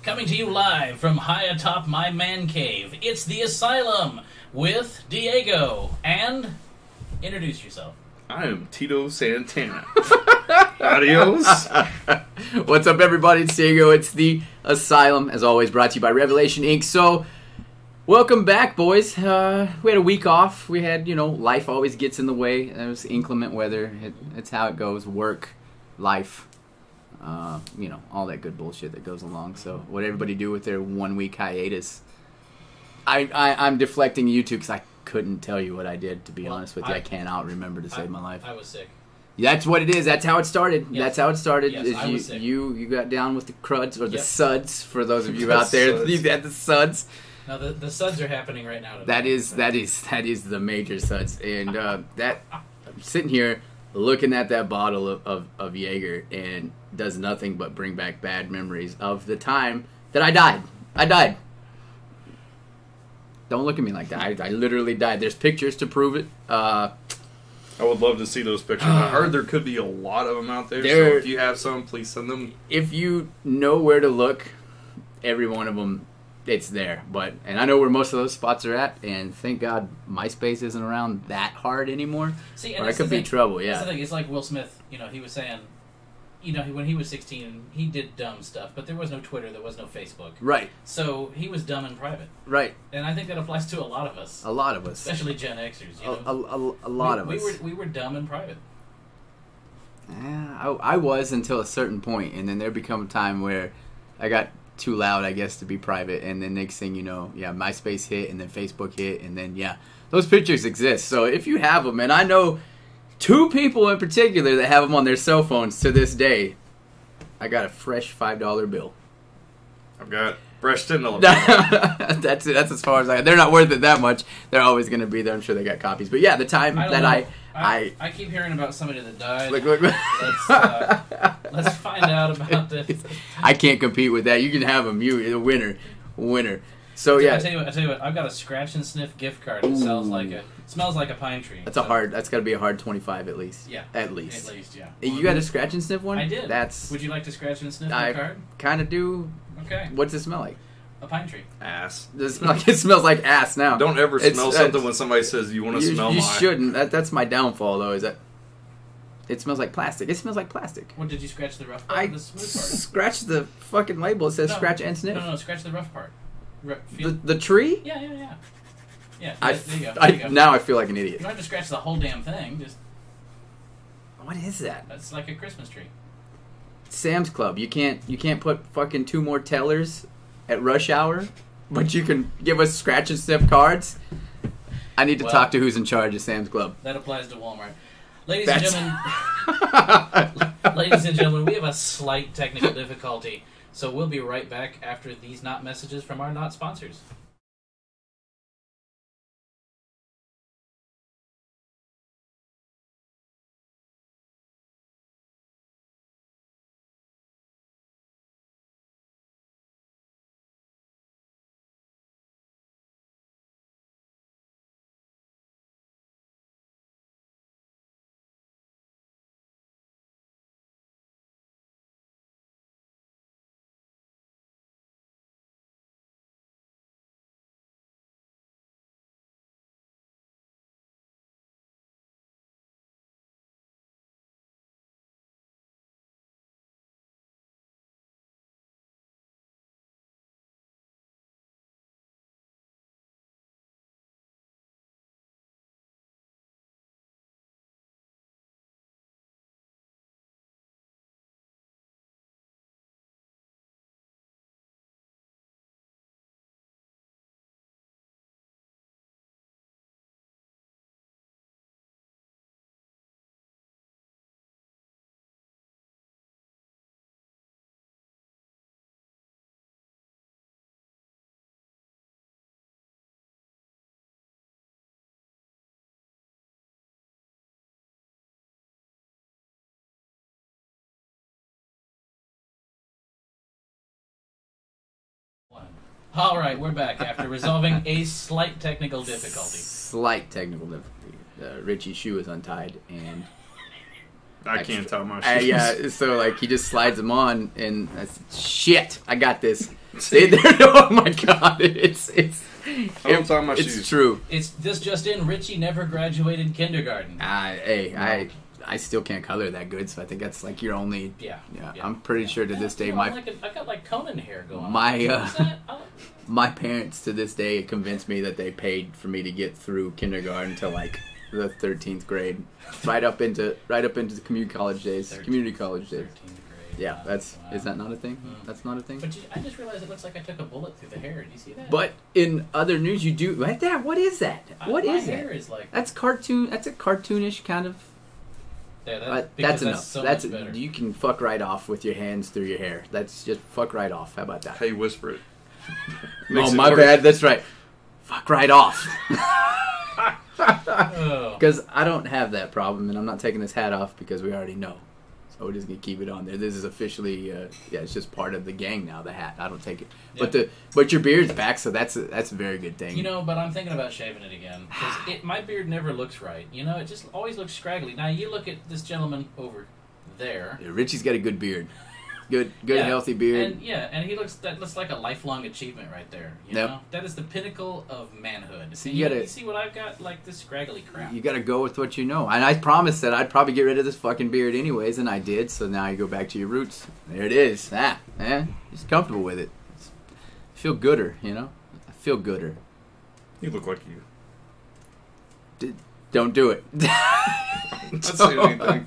Coming to you live from high atop my man cave, it's the Asylum with Diego. And introduce yourself. I am Tito Santana. Adios. What's up, everybody? It's Diego. It's the Asylum, as always, brought to you by Revelation Inc. So, welcome back, boys. We had a week off. We had, life always gets in the way. It was inclement weather. It's how it goes. Work, life, all that good bullshit that goes along. So, what everybody do with their 1 week hiatus? I'm deflecting you two because I couldn't tell you what I did, to be honest with you. I cannot remember to save my life. I was sick. That's what it is. That's how it started. Yes. That's how it started. Yes, I was sick. You got down with the cruds or the Yep. suds for those of you out there. You had the suds. Now the suds are happening right now. That is the major suds. And that I'm sitting here looking at that bottle of Jaeger and does nothing but bring back bad memories of the time that I died. I died. Don't look at me like that. I literally died. There's pictures to prove it. I would love to see those pictures. I heard there could be a lot of them out there. So if you have some, please send them. If you know where to look, every one of them, it's there. And I know where most of those spots are at. And thank God MySpace isn't around that hard anymore. See, or it could be trouble. Yeah. That's the thing. It's like Will Smith. He was saying, when he was 16, he did dumb stuff, but there was no Twitter, there was no Facebook. Right. So he was dumb in private. Right. And I think that applies to a lot of us. A lot of us. Especially Gen Xers. A lot of us. We were dumb in private. Yeah, I was until a certain point, and then there become a time where I got too loud, I guess, to be private, and then next thing you know, MySpace hit, and then Facebook hit, and then, those pictures exist. So if you have them, and I know 2 people in particular that have them on their cell phones to this day. I got a fresh $5 bill. I've got fresh $10. That's it. That's as far as they're not worth it that much. They're always going to be there. I'm sure they got copies. But yeah, the time that I keep hearing about somebody that died. Look. Let's find out about this. I can't compete with that. You can have them. You the winner. So yeah. I tell you what. I've got a scratch and sniff gift card that smells like a pine tree. That's got to be a hard 25 at least. Yeah. At least. Yeah. You got a scratch and sniff one? I did. Would you like to scratch and sniff my card? Kind of do. Okay. What's it smell like? A pine tree. Ass. It smells like ass now. Don't ever smell something when somebody says you want to smell You mine. shouldn't. That's my downfall, though, is that it smells like plastic. It smells like plastic. What, did you scratch the rough part or the smooth part? Scratch the fucking label. It says scratch and sniff. No, scratch the rough part. The tree? Yeah. Yeah, there you go. Now I feel like an idiot. You don't have to scratch the whole damn thing. Just. What is that? That's like a Christmas tree. Sam's Club. You can't put fucking 2 more tellers at rush hour, but you can give us scratch and sniff cards. I need to talk to who's in charge of Sam's Club. That applies to Walmart. Ladies and gentlemen, we have a slight technical difficulty, so we'll be right back after these not messages from our not sponsors. All right, we're back after resolving a slight technical difficulty. Slight technical difficulty. Richie's shoe is untied, and I can't tell my shoes. Yeah, so he just slides them on, and I said, shit, I got this. See there? Oh my God! It's I'm talking about it's shoes. true. It's this just in. Richie never graduated kindergarten. I still can't color that good, so I think that's like your only. Yeah. I'm pretty sure to this day I got like Conan hair going on. My parents to this day convinced me that they paid for me to get through kindergarten to like the 13th grade, right up into the community college days. 13th grade. Yeah, is that not a thing? That's not a thing. But I just realized it looks like I took a bullet through the hair. Do you see that? But in other news, you do like that. What is that? What is that? My hair is like that's cartoon. That's a cartoonish kind of. Yeah, that's enough. So that's much better. You can fuck right off with your hands through your hair. That's just fuck right off. How about that? Hey, whisper it. Oh, my bad. That's right. Fuck right off. Because I don't have that problem, and I'm not taking this hat off because we already know. So we're just gonna keep it on there. This is officially, it's just part of the gang now. The hat, I don't take it. Yep. But your beard's back, so that's a very good thing. But I'm thinking about shaving it again because my beard never looks right. It just always looks scraggly. Now you look at this gentleman over there. Yeah, Richie's got a good beard. Good, healthy beard. And he looks like a lifelong achievement right there. You know, that is the pinnacle of manhood. See, you see what I've got, like this scraggly crap. You got to go with what you know. And I promised that I'd probably get rid of this fucking beard anyways, and I did. So now you go back to your roots. There it is. Just comfortable with it. Feel gooder, I feel gooder. You look like you. Don't do it. Don't say anything.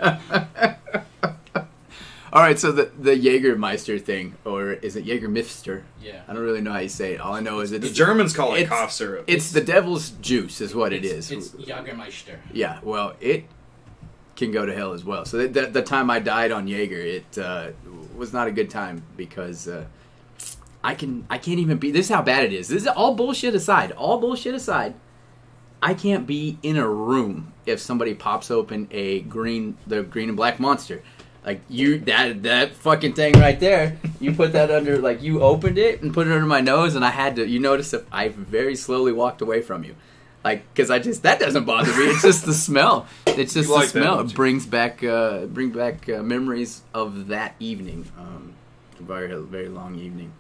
All right, so the Jägermeister thing, or is it Jägermeister? Yeah. I don't really know how you say it. All I know is it's... The Germans call it cough syrup. It's the devil's juice is what it is. It's Jägermeister. Yeah, well, it can go to hell as well. So the time I died on Jaeger, it was not a good time because I can't even be... This is how bad it is. This is all bullshit aside. I can't be in a room if somebody pops open the green and black monster. Like that fucking thing right there, you put that under, like you opened it and put it under my nose, and I had to. You notice if I very slowly walked away from you, like because that doesn't bother me. It's just the smell. It's just the smell. It brings back memories of that evening, a very long evening.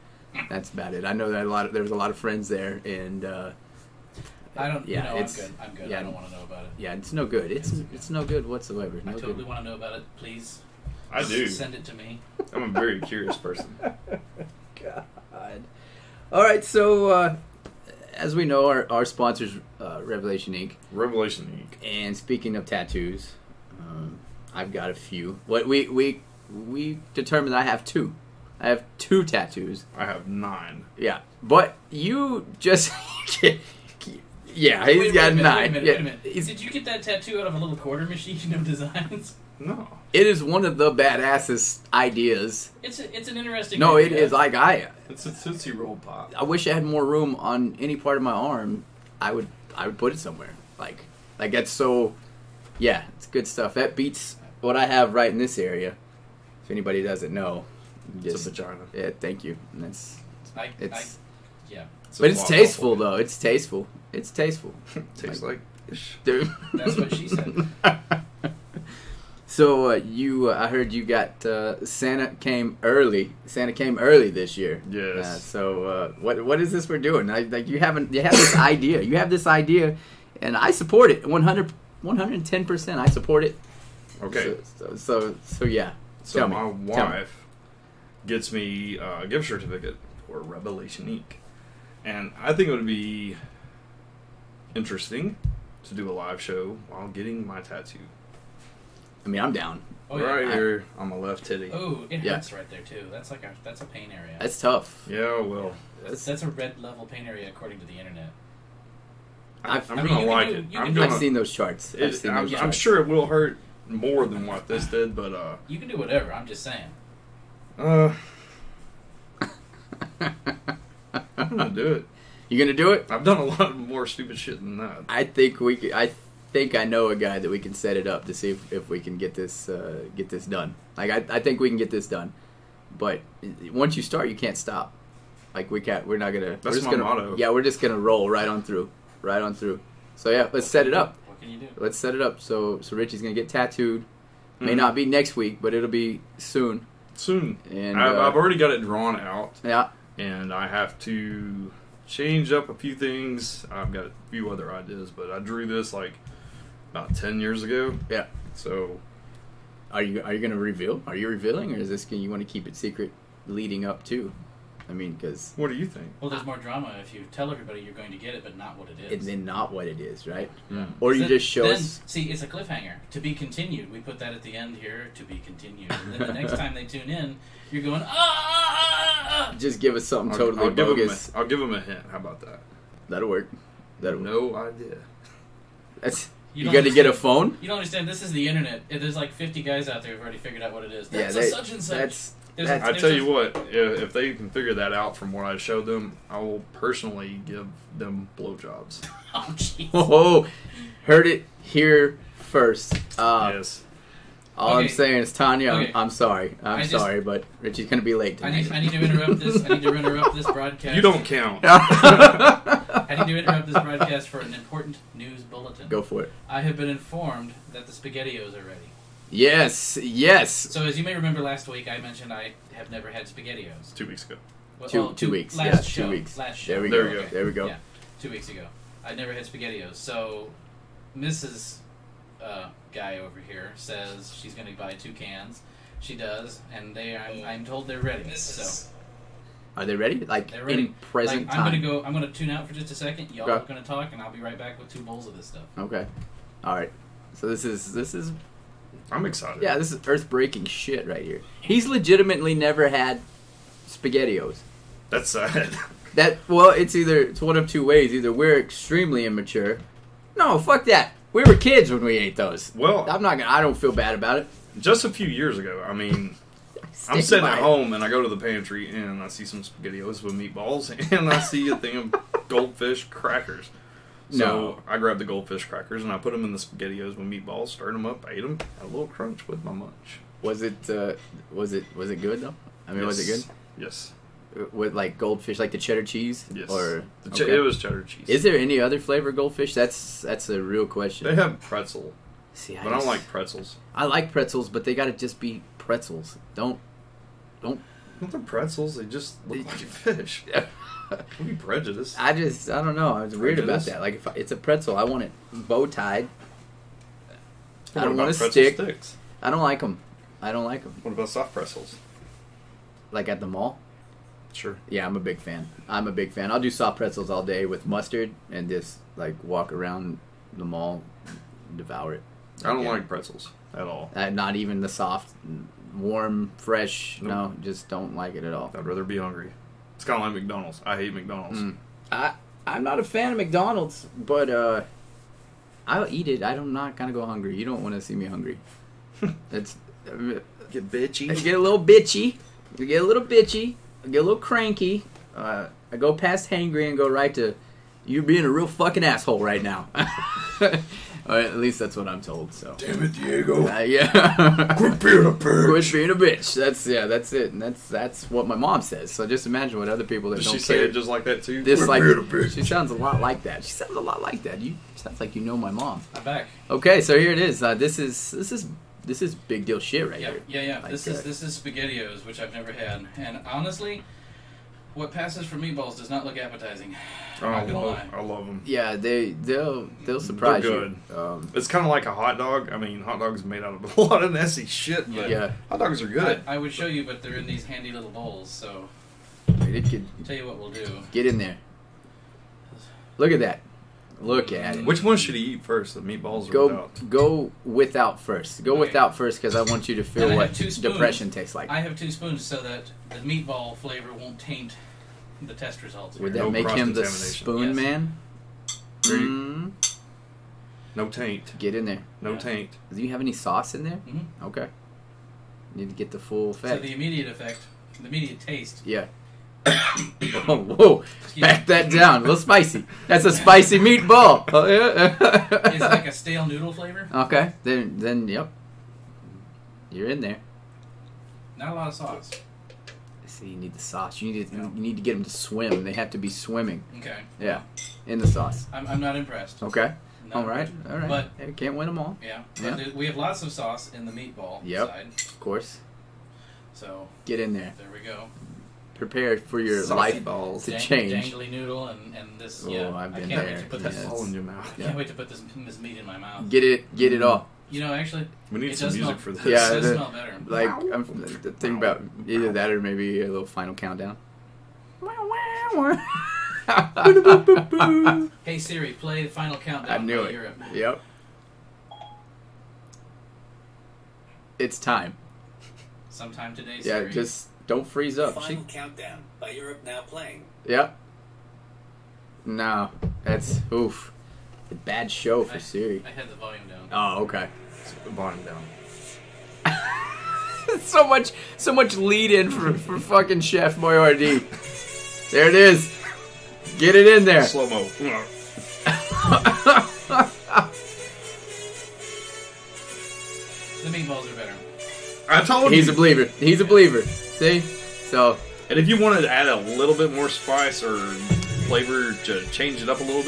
That's about it. I know that there was a lot of friends there, and I don't. Yeah, I'm good. I don't want to know about it. Yeah, it's no good. It's no good whatsoever. I totally want to know about it. Please. I do. Send it to me. I'm a very curious person. God. All right, so as we know, our sponsors, Revelation Inc. Revelation Inc. And speaking of tattoos, I've got a few. What we determined I have two. I have 2 tattoos. I have 9. Yeah, but you just... Yeah, he's got 9. Wait a minute. Did you get that tattoo out of a little quarter machine of designs? No. It is one of the badassest ideas. It's an interesting No, idea. it is like It's a Tootsie Roll Pop. I wish I had more room on any part of my arm. I would put it somewhere. Like that's so... Yeah, it's good stuff. That beats what I have right in this area. If anybody doesn't know. It's a vagina. Yeah, thank you. And yeah. But it's tasteful, though. It's tasteful. Tastes like... Dude. That's what she said. So I heard you got Santa came early. Santa came early this year. Yes. So what is this we're doing? You have this idea. You have this idea, and I support it 110%. I support it. Okay. So yeah. So my wife gets me a gift certificate for Revelation Inc. And I think it would be interesting to do a live show while getting my tattoo. I mean, I'm down. Oh, right here on my left titty. Oh, it hurts right there too. That's a pain area. That's tough. Yeah, well, that's a red level pain area according to the internet. I'm gonna like it. I've seen those charts. I'm sure it will hurt more than what this did, but you can do whatever. I'm just saying. I'm gonna do it. You gonna do it? I've done a lot more stupid shit than that. I think I know a guy that we can set it up to see if we can get this done. Like I think we can get this done, but once you start, you can't stop. Like we're not gonna. That's my motto. Yeah, we're just gonna roll right on through. So yeah, let's set it up. What can you do? Let's set it up. So Richie's gonna get tattooed. May not be next week, but it'll be soon. Soon. And I've already got it drawn out. Yeah. and I have to change up a few things. I've got a few other ideas, but I drew this like about 10 years ago. Yeah. So, are you going to reveal? Are you revealing, or is this you want to keep it secret leading up to? I mean, because what do you think? Well, there's more drama if you tell everybody you're going to get it, but not what it is. and then not what it is, right? Yeah. Or you just show us. See, it's a cliffhanger. To be continued. We put that at the end here. To be continued. And then the next time they tune in, you're going ah. Just give us something totally bogus. I'll give them a hint. How about that? That'll work. No idea. That's. You don't got to get a phone. You don't understand. This is the internet. There's like 50 guys out there who've already figured out what it is. That's Yeah, such and such. I tell you what, if they can figure that out from what I showed them, I will personally give them blowjobs. Oh, jeez. Oh, heard it here first. Yes. All I'm saying is, Tanya, Okay. I'm sorry. I'm sorry, but Richie's going to be late I tonight. need to interrupt this. I need to interrupt this broadcast. You don't count. I need to interrupt this broadcast for an important news bulletin. Go for it. I have been informed that the SpaghettiOs are ready. Yes. So as you may remember last week, I mentioned I have never had SpaghettiOs. 2 weeks ago. Well, Two weeks. Last Yeah, show. 2 weeks. Last show. There we There go. we go. There we go. Yeah, 2 weeks ago. I'd never had SpaghettiOs. So Mrs. Guy over here says she's going to buy 2 cans. She does, and I'm told they're ready. So Are they ready? Like they're ready. in present I'm time. I'm gonna tune out for just a second. Y'all Okay. are gonna talk, and I'll be right back with 2 bowls of this stuff. Okay. All right. So this is I'm excited. yeah, this is earth-breaking shit right here. He's legitimately never had SpaghettiOs. That's sad. It's one of 2 ways. Either we're extremely immature. No, fuck that. We were kids when we ate those. Well, I don't feel bad about it. just a few years ago, I mean, I'm Stick sitting by at it. home and I go to the pantry and I see some SpaghettiOs with meatballs and I see a thing of goldfish crackers. So No. I grabbed the goldfish crackers and I put them in the SpaghettiOs with meatballs, stirred them up, ate them, had a little crunch with my munch. Was it good though? I mean, was it good? Yes. With like goldfish, like the cheddar cheese? Yes. Or It was cheddar cheese. Is there any other flavor goldfish? That's a real question. They have pretzel, See, but I don't like pretzels. I like pretzels, but they gotta just be pretzels. Don't. Not the pretzels, they just look like fish. Don't be prejudiced. I don't know. I was weird about Prejudice? that. Like, if it's a pretzel, I want it bow tied. What I don't about want a pretzel stick. sticks? I don't like them. What about soft pretzels? Like at the mall. Sure. Yeah, I'm a big fan. I'll do soft pretzels all day with mustard and just like walk around the mall, devour it. I don't Yeah. like pretzels at all. Not even the soft, warm, fresh. Nope. No, just don't like it at all. I'd rather be hungry. It's kind of like McDonald's. I hate McDonald's. I'm not a fan of McDonald's, but I'll eat it. I'm not gonna go hungry. You don't want to see me hungry. It's Get bitchy. I get a little bitchy. I get a little cranky. I go past hangry and go right to you being a real fucking asshole right now. Or at least that's what I'm told. So. Damn it, Diego. Yeah. Quit being a bitch. Quit being a bitch. That's it. And that's what my mom says. So just imagine what other people that Does don't she say care. it just like that too? This Quit like being a bitch. she sounds a lot like that. You sounds like you know my mom. I'm back. Okay, so here it is. This is big deal shit right here. Yeah. Like This is SpaghettiOs, which I've never had, and honestly, what passes for meatballs does not look appetizing. I'm not gonna lie. I love them. Yeah, they'll surprise They're you. It's kind of like a hot dog. I mean, hot dogs are made out of a lot of nasty shit, but Yeah. hot dogs are good. I would show you, but they're in these handy little bowls. So It could tell you what we'll do. get in there. Look at that. Look at it. Which one should he eat first, the meatballs or without? Go without first. Go Okay. without first because I want you to feel And I what have 2 spoons. depression tastes like. I have 2 spoons so that the meatball flavor won't taint the test results. Would here. that No make him the cross-contamination. spoon Yes. man? Ready? Mm, No taint. get in there. No Yeah. taint. Do you have any sauce in there? Mhm. Okay. Need to get the full So effect. the immediate effect, the immediate taste. Yeah. Oh, whoa. Excuse Back me, that down. A little spicy. That's a spicy meatball. Oh, yeah. is like a stale noodle flavor. Okay. Then, yep. You're in there. Not a lot of sauce. See, you need the sauce. You need to get them to swim. They have to be swimming. Okay. Yeah. In the sauce. I'm not impressed. Okay. Not All right. impressed. All right. But Hey, can't win them all. yeah, Yeah. but we have lots of sauce in the meatball Yep. side. Of course. So Get in there. there we go. prepare for your Saucy life balls. to change. Dangly noodle and this. Oh, yeah, I've been I can't there. wait to put Yes. this. All in your mouth. I can't wait to put this meat in my mouth. Get it all. You know, actually, We need it some does music smell, for this. Yeah, it does the- smell better. Like I'm thinking about either that or maybe a little final countdown. Hey Siri, play the final countdown. I knew by it. Europe. Yep. It's time. Sometime today, Yeah, Siri. just don't freeze up. Final Countdown by Europe now playing. Yep. No, that's oof. A bad show for I- Siri. I had the volume down. Oh, okay. Bottom down. so much lead in for fucking Chef Boyardee. There it is. Get it in there. Slow mo. The meatballs are better. I told He's you. a believer. He's a believer. See? So And if you wanted to add a little bit more spice or flavor to change it up a little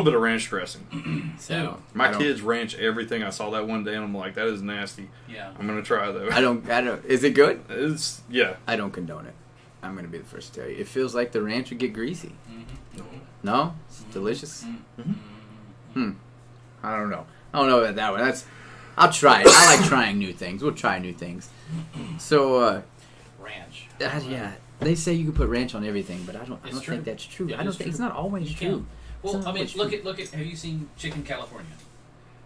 bit of ranch dressing. so My I don't- kids ranch everything. I saw that one day and I'm like, that is nasty. Yeah. I'm gonna try though. I don't is it good? It's yeah. I don't condone it. I'm gonna be the first to tell you. It feels like the ranch would get greasy. Mm-hmm. No? It's delicious. Mm-hmm. I don't know. I don't know about that one. I'll try it. I like trying new things. We'll try new things. So Ranch. yeah, they say you can put ranch on everything, but I don't It's think true. that's true. It I don't is think it's true. not always You true. can. Well, It's not I mean, always look true. at. Have you seen Chicken California?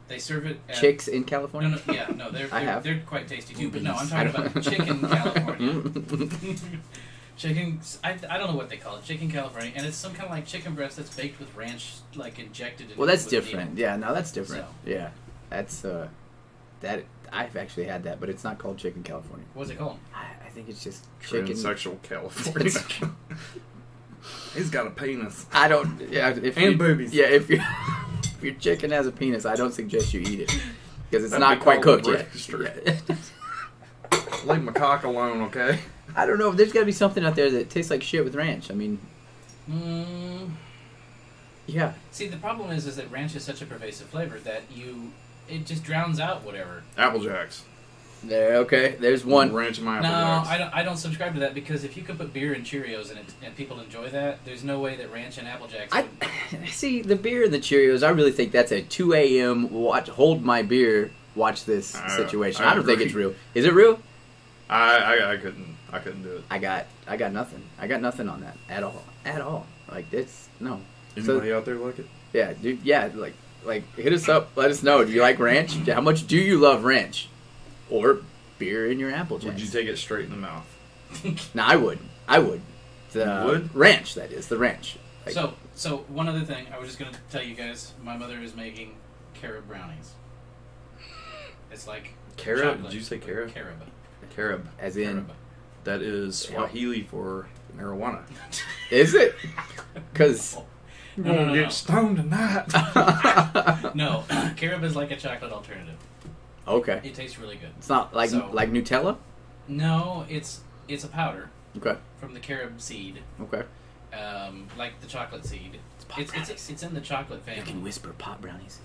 They serve it. At, Chicks in No, California. no, yeah, no, I have. they're quite tasty too. But no, I'm I talking don't- about Chicken California. Chicken. I don't know what they call it. Chicken California, and it's some kind of like chicken breast that's baked with ranch, like injected. Well, that's with a different. needle. Yeah, no, that's different. So. Yeah, that's that. I've actually had that, but it's not called Chicken California. What's it called? I think it's just chicken. Transsexual California. He's got a penis. I don't. Yeah, if And you, boobies. Yeah, if your chicken has a penis, I don't suggest you eat it because it's That'd not be quite called cooked a yet. breaster. Yeah. Leave my cock alone, okay? I don't know. There's got to be something out there that tastes like shit with ranch. I mean, yeah. See, the problem is that ranch is such a pervasive flavor that it just drowns out whatever. Apple Jacks. There. Okay. There's one. Ranch in my No, Apple Jacks. I don't subscribe to that because if you could put beer and Cheerios in it and people enjoy that, there's no way that ranch and Apple Jacks I would. see the beer and the Cheerios. I really think that's a 2 a.m. watch. Hold my beer. Watch this situation. I don't think agree. it's real. Is it real? I couldn't do it. I got nothing. I got nothing on that at all. At all. Like it's no. Anybody out there like it? Yeah, dude. Yeah, like hit us up. Let us know. Do you like ranch? How much do you love ranch? Or beer in your Apple Jacks? Would you take it straight in the mouth? No, I would. I would. The You would? ranch. That is the ranch. Like, So one other thing, I was just gonna tell you guys, my mother is making carob brownies. It's like Carob? chocolate, Did you say but carob? Carob. carob, as in, Carob. That is Swahili for marijuana. is it? Because No. Get stoned tonight. No, carob is like a chocolate alternative. okay, It tastes really good. it's not like So- like Nutella. No, it's a powder Okay, from the carob seed, okay. like the chocolate seed. pot brownies. It's in the chocolate You can family. whisper pot brownies.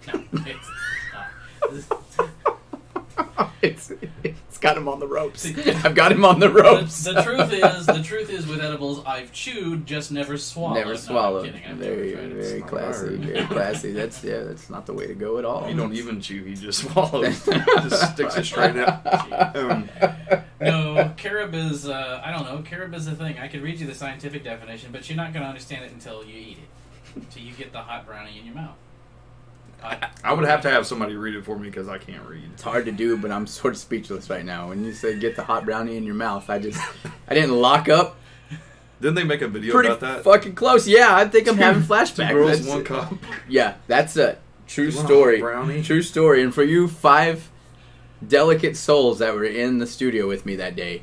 No, it's not. It's got him on the ropes. See, I've got him on the ropes. The truth is, with edibles, I've chewed, just never swallowed. Never No, I'm swallowed. kidding. I've Very, never tried it. very not classy. hard. Very classy. That's not the way to go at all. You don't even chew, he just swallows. Just sticks it straight out. No, carob is, I don't know, carob is a thing. I could read you the scientific definition, but you're not going to understand it until you eat it. Until you get the hot brownie in your mouth. I would have to have somebody read it for me because I can't read. It's hard to do, but I'm sort of speechless right now. When you say get the hot brownie in your mouth, I didn't lock up. Didn't they make a video Pretty about that? fucking close. Yeah, I think I'm having flashbacks. Two girls, That's- one cup. Yeah, that's a true You want a story. hot brownie? True story. And for you 5 delicate souls that were in the studio with me that day,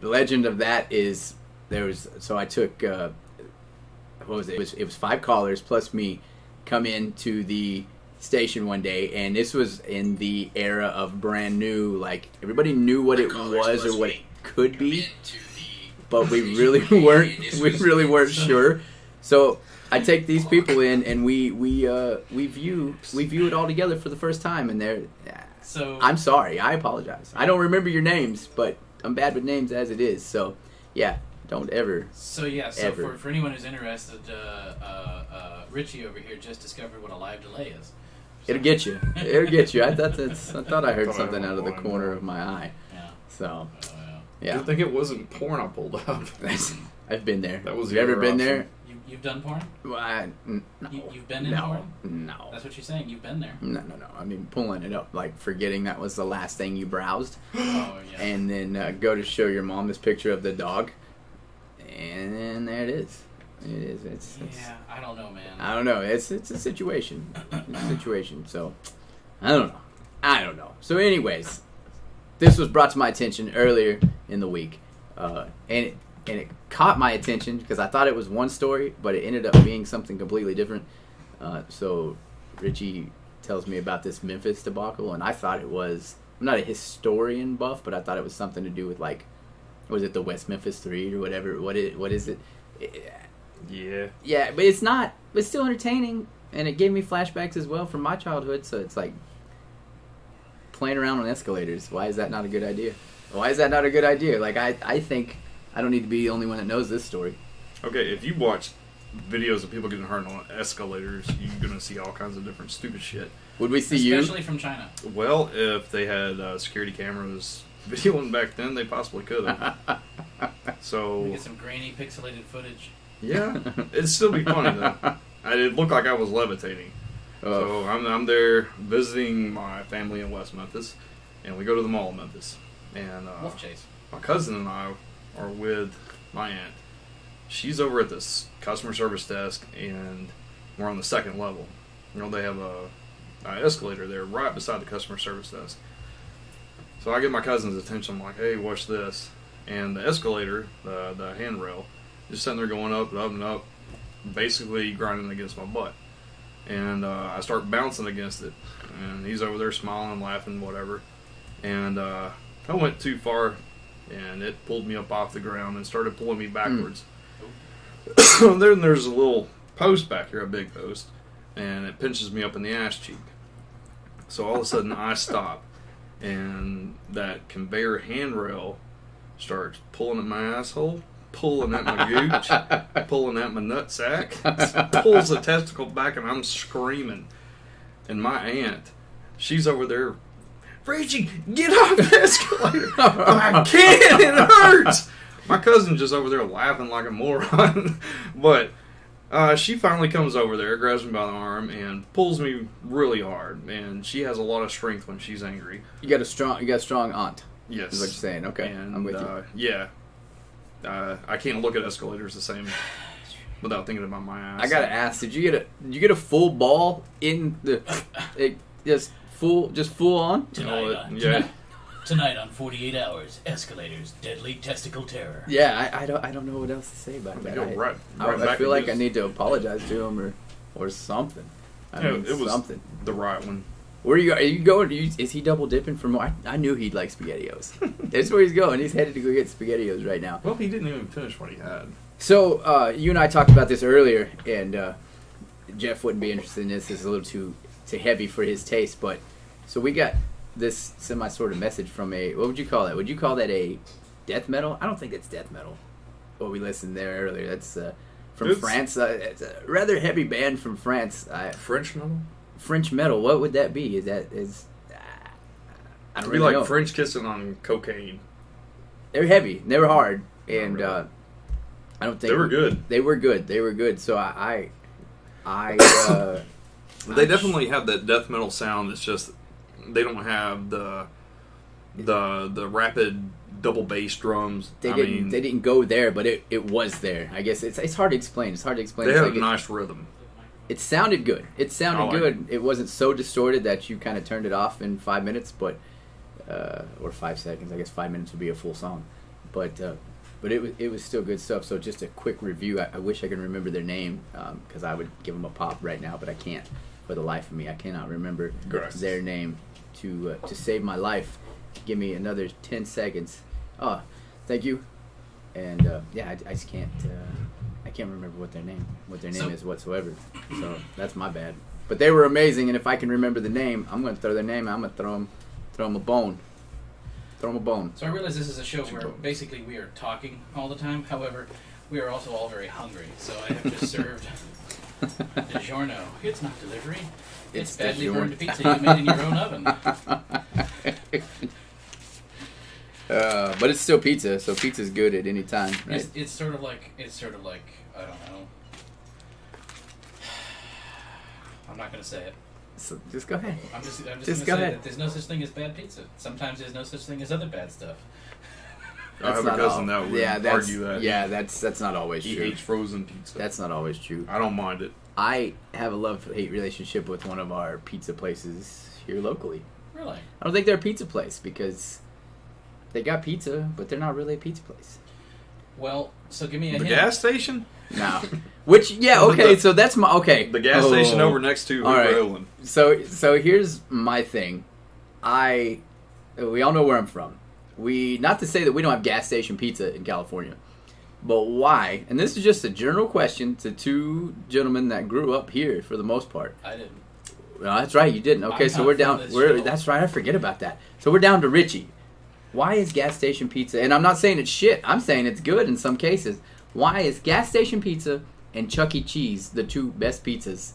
the legend of that is I took what was it? It was 5 callers plus me come into the station one day, and this was in the era of brand new, like everybody knew what it was or what it could be, but we really weren't sure. So I take these people in, and we view it all together for the first time, and they're. So I'm sorry. I apologize. I don't remember your names, but I'm bad with names as it is. So, yeah, don't ever. So Ever. for anyone who's interested, Richie over here just discovered what a live delay is. So, It'll get you. It'll get you. I thought I heard I something was out of the blind, corner bro. of my eye. yeah. So, Yeah. yeah. Good thing it wasn't porn I pulled up. I've been there. That was you the ever other been option. there? You've done porn? Well, no. You've been in no. porn? No. That's what you're saying. You've been there. No. I mean, pulling it up, like forgetting that was the last thing you browsed, Oh yeah. and then go to show your mom this picture of the dog, and then there it is. It is. It's yeah. I don't know, man. I don't know. It's a situation. It's a situation. So I don't know. So, anyways, this was brought to my attention earlier in the week, and it caught my attention because I thought it was one story, but it ended up being something completely different. So Richie tells me about this Memphis debacle, and I thought it was. I'm not a historian buff, but I thought it was something to do with, like, was it the West Memphis 3 or whatever? What is it? Yeah. Yeah, but it's not. It's still entertaining, and it gave me flashbacks as well from my childhood. So it's like playing around on escalators. Why is that not a good idea? Why is that not a good idea? Like, I think I don't need to be the only one that knows this story. Okay, if you watch videos of people getting hurt on escalators, you're gonna see all kinds of different stupid shit. Would we see Especially from China. Well, if they had security cameras videoing back then, they possibly could have. We So get some grainy, pixelated footage. yeah, it'd still be funny though. It looked like I was levitating. So I'm there visiting my family in West Memphis, and we go to the mall in Memphis. And Wolf chase. my cousin and I are with my aunt. She's over at this customer service desk, and we're on the second level. You know, they have a escalator there right beside the customer service desk. So I get my cousin's attention. I'm like, hey, watch this. And the escalator, the handrail, just sitting there going up and up and up, basically grinding against my butt. And I start bouncing against it. And he's over there smiling, laughing, whatever. And I went too far, and it pulled me up off the ground and started pulling me backwards. Then there's a little post back here, a big post, and it pinches me up in the ass cheek. So all of a sudden I stop, and that conveyor handrail starts pulling at my asshole, pulling at my gooch, pulling at my nutsack, pulls the testicle back, and I'm screaming. And my aunt, she's over there, Richie, get off the escalator. I can't, it hurts. My cousin's just over there laughing like a moron. But she finally comes over there, grabs me by the arm, and pulls me really hard. And she has a lot of strength when she's angry. You got a strong aunt. Yes. Is what you're saying. Okay, And, I'm with you. Yeah. I can't look at escalators the same without thinking about my ass. I gotta ask, did you get a full ball in the just full on? Tonight on 48 Hours, Escalators, Deadly Testicle Terror. Yeah, I don't know what else to say about that. Go right I back feel and like I just- need to apologize to him or something. I mean, it was something. the right one. Where are you going? Is he double dipping for more? I knew he'd like SpaghettiOs. That's where he's going. He's headed to go get SpaghettiOs right now. Well, he didn't even finish what he had. So you and I talked about this earlier, and Jeff wouldn't be interested in this. It's a little too heavy for his taste. But so we got this semi sort of message from what would you call that? Would you call that a death metal? I don't think that's death metal. What we listened there earlier. That's from France. It's a rather heavy band from France. French metal? French metal. What would that be? I don't It'd really be like know. French kissing on cocaine. They were heavy. They were hard, and really. I don't think They were good. They were good. They were good. So I They definitely have that death metal sound. It's just they don't have the rapid double bass drums. They didn't go there, but it was there. I guess it's hard to explain. It's hard to explain. They It's have like a nice rhythm. it sounded good. It sounded I like good. It wasn't so distorted that you kind of turned it off in 5 minutes, but or 5 seconds. I guess 5 minutes would be a full song, but it was still good stuff. So just a quick review. I wish I could remember their name because I would give them a pop right now, but I can't for the life of me. I cannot remember Gracias. their name to save my life. Give me another 10 seconds. Oh, thank you. And yeah, I just can't. I can't remember what their name is whatsoever. So that's my bad. But they were amazing, and if I can remember the name, I'm going to throw their name. I'm going to throw them a bone. Throw him a bone. So I realize this is a show Two where bones. basically we are talking all the time. However, we are also all very hungry. So I have just served DiGiorno. It's not delivery. It's badly DiGiorno. burned pizza you made in your own oven. But it's still pizza, so pizza's good at any time, right? It's sort of like I don't know. I'm not gonna say it. So just go ahead. I'm just Just gonna go say ahead. that there's no such thing as bad pizza. Sometimes there's no such thing as other bad stuff. I have a not cousin all- that would that's, argue that. Yeah, that's not always He true. hates frozen pizza. That's not always true. I don't mind it. I have a love-hate relationship with one of our pizza places here locally. Really? I don't think they're a pizza place because they got pizza, but they're not really a pizza place. Well, so give me a The hint. gas station? No. Which, yeah, okay, so that's my, okay. The gas station over next to All right. Hoover Island. So here's my thing. We all know where I'm from. Not to say that we don't have gas station pizza in California, but why? And this is just a general question to two gentlemen that grew up here for the most part. I didn't. Well, that's right, you didn't. Okay, I'm so not we're from down. this show. That's right, I forget about that. So we're down to Richie. Why is gas station pizza? And I'm not saying it's shit. I'm saying it's good in some cases. Why is gas station pizza and Chuck E. Cheese the two best pizzas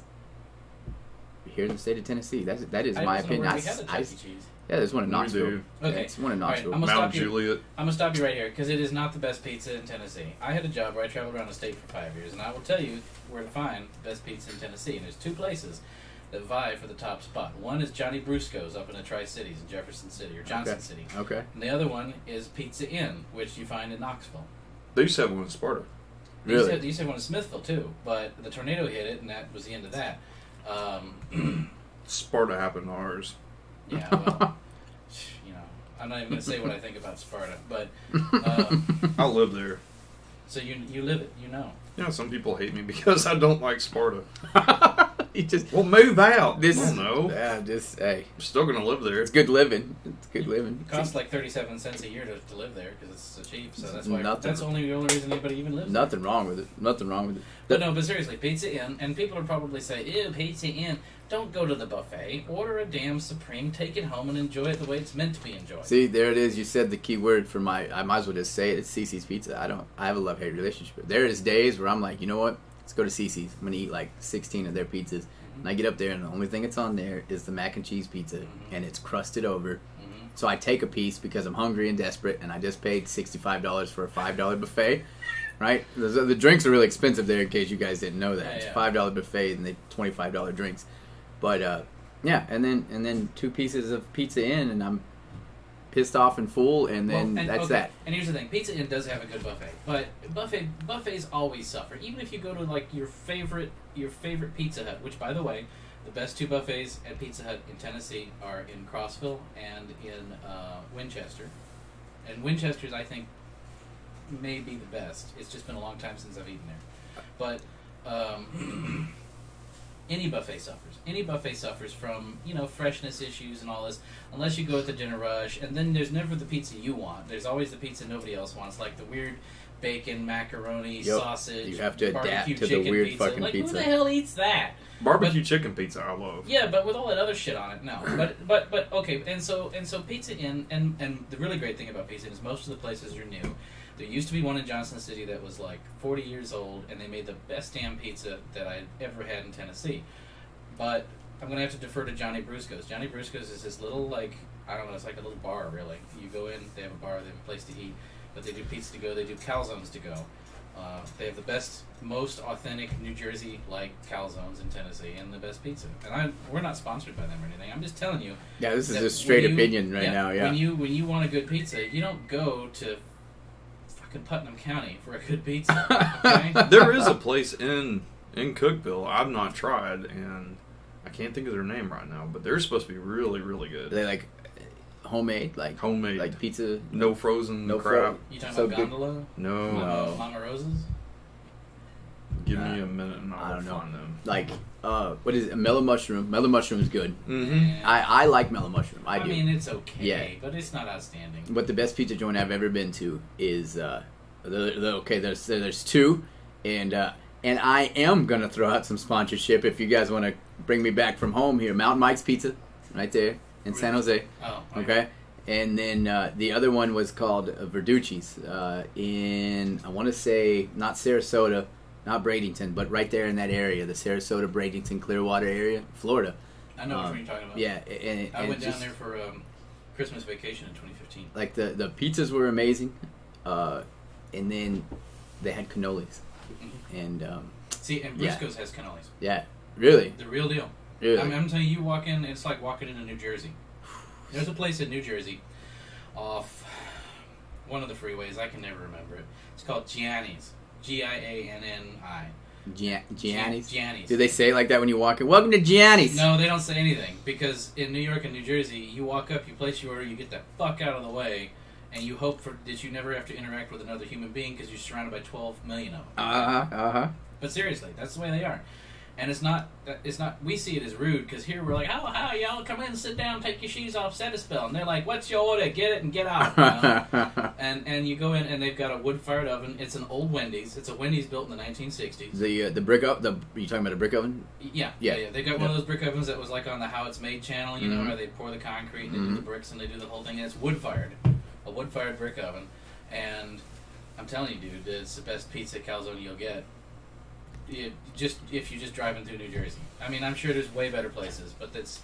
here in the state of Tennessee? That is I my wasn't opinion. aware we had a Chuck E. Cheese. Yeah, there's one in We Knoxville. do. Yeah, Okay. it's one in All right, Knoxville. I'm gonna Mount stop you. Juliet. I'm gonna stop you right here because it is not the best pizza in Tennessee. I had a job where I traveled around the state for 5 years, and I will tell you where to find the best pizza in Tennessee. And there's two places that vie for the top spot. One is Johnny Brusco's up in the Tri-Cities in Jefferson City or Johnson City, Okay. and the other one is Pizza Inn, which you find in Knoxville. They used to have one in Sparta. Really? They used to have one in Smithville too, but the tornado hit it, and that was the end of that. Sparta happened to ours. Yeah, well, you know, I'm not even going to say what I think about Sparta, but I live there. so you live it, you know. You know, some people hate me because I don't like Sparta. You just Well, move out. this. I don't know. Just hey, I'm still going to live there. it's good living. It's good living. It costs like 37 cents a year to live there because it's so cheap. So that's why Nothing. that's the only reason anybody even lives. Nothing wrong with it. Nothing wrong with it. But no, but seriously, Pizza Inn, and people are probably say, "Ew, Pizza Inn." Don't go to the buffet. Order a damn Supreme. Take it home and enjoy it the way it's meant to be enjoyed. See, there it is. You said the key word for I might as well just say it. It's Cece's Pizza. I have a love-hate relationship. There is days where I'm like, you know what? Let's go to Cece's. I'm gonna eat like 16 of their pizzas, and I get up there, and the only thing that's on there is the mac and cheese pizza, and it's crusted over. Mhm. So I take a piece because I'm hungry and desperate, and I just paid $65 for a $5 buffet. Right? The drinks are really expensive there. In case you guys didn't know that, Yeah, it's yeah. $5 buffet and they $25 drinks. But yeah, and then two pieces of pizza in, and I'm pissed off and full, and then that's okay. that. And here's the thing: Pizza Inn does have a good buffet, but buffets always suffer. Even if you go to like your favorite Pizza Hut, which by the way, the best two buffets at Pizza Hut in Tennessee are in Crossville and in Winchester. And Winchester's, I think, may be the best. It's just been a long time since I've eaten there, but. Any buffet suffers. Any buffet suffers from, freshness issues and all this, unless you go at the dinner rush, and then there's never the pizza you want. There's always the pizza nobody else wants, like the weird bacon, macaroni, Yep. sausage, You have to adapt barbecue to the chicken weird pizza. fucking like, pizza. Who the hell eats that? Barbecue chicken pizza, I love. Yeah, but with all that other shit on it, no. But okay, and so Pizza Inn, and the really great thing about Pizza Inn is most of the places are new. There used to be one in Johnson City that was like 40 years old, and they made the best damn pizza that I'd ever had in Tennessee. But I'm going to have to defer to Johnny Brusco's. Johnny Brusco's is this little, it's like a little bar, really. You go in, they have a bar, they have a place to eat, but they do pizza to go, they do calzones to go. They have the best, most authentic New Jersey-like calzones in Tennessee, and the best pizza. And we're not sponsored by them or anything. I'm just telling you. Yeah, this is that just straight when you- opinion right now. Yeah. When you want a good pizza, you don't go to fucking Putnam County for a good pizza. Okay? There is a place in Cookeville I've not tried, and I can't think of their name right now, but they're supposed to be really, really Are good. they like homemade, like Homemade. like pizza? No frozen No crap. You talking So about good. Gondola? No. No. Mama Rosa's? Give me a minute and I I'll don't know. find them. Like what is it? Mellow mushroom. Mellow mushroom is good. Mm-hmm. I like mellow mushroom. I do. mean, it's okay, Yeah. but it's not outstanding. But the best pizza joint I've ever been to is okay. There's two, and I am gonna throw out some sponsorship if you guys want to bring me back from home here. Mountain Mike's Pizza, right there in San Jose. Oh, Okay, And then the other one was called Verducci's in, I want to say, not Sarasota, not Bradenton, but right there in that area, the Sarasota, Bradenton, Clearwater area, Florida. I know which one you're talking about. Yeah. I went down there for Christmas vacation in 2015. Like the pizzas were amazing, and then they had cannolis. Mm-hmm. And see, and Briscoe's has cannolis. Yeah, really? The real deal. Really? I'm telling you, walk in, it's like walking into New Jersey. There's a place in New Jersey off one of the freeways. I can never remember it. It's called Gianni's. Gianni. Gianni's? Gianni's. Do they say it like that when you walk in? Welcome to Gianni's! No, they don't say anything. Because in New York and New Jersey, you walk up, you place your order, you get the fuck out of the way, and you hope that you never have to interact with another human being because you're surrounded by 12 million of them. But seriously, that's the way they are. And it's not, we see it as rude, because here we're like, how, y'all come in, sit down, take your shoes off, set a spell. And they're like, what's your order? Get it and get out. You know? and you go in, and they've got a wood-fired oven. It's an old Wendy's. It's a Wendy's built in the 1960s. The brick oven, are you talking about a brick oven? Yeah. They got one of those brick ovens that was like on the How It's Made channel, you know, where they pour the concrete, and they do the bricks, and they do the whole thing. And it's wood-fired. A wood-fired brick oven. And I'm telling you, dude, it's the best pizza calzone you'll get. If you're just driving through New Jersey. I mean, I'm sure there's way better places, but it's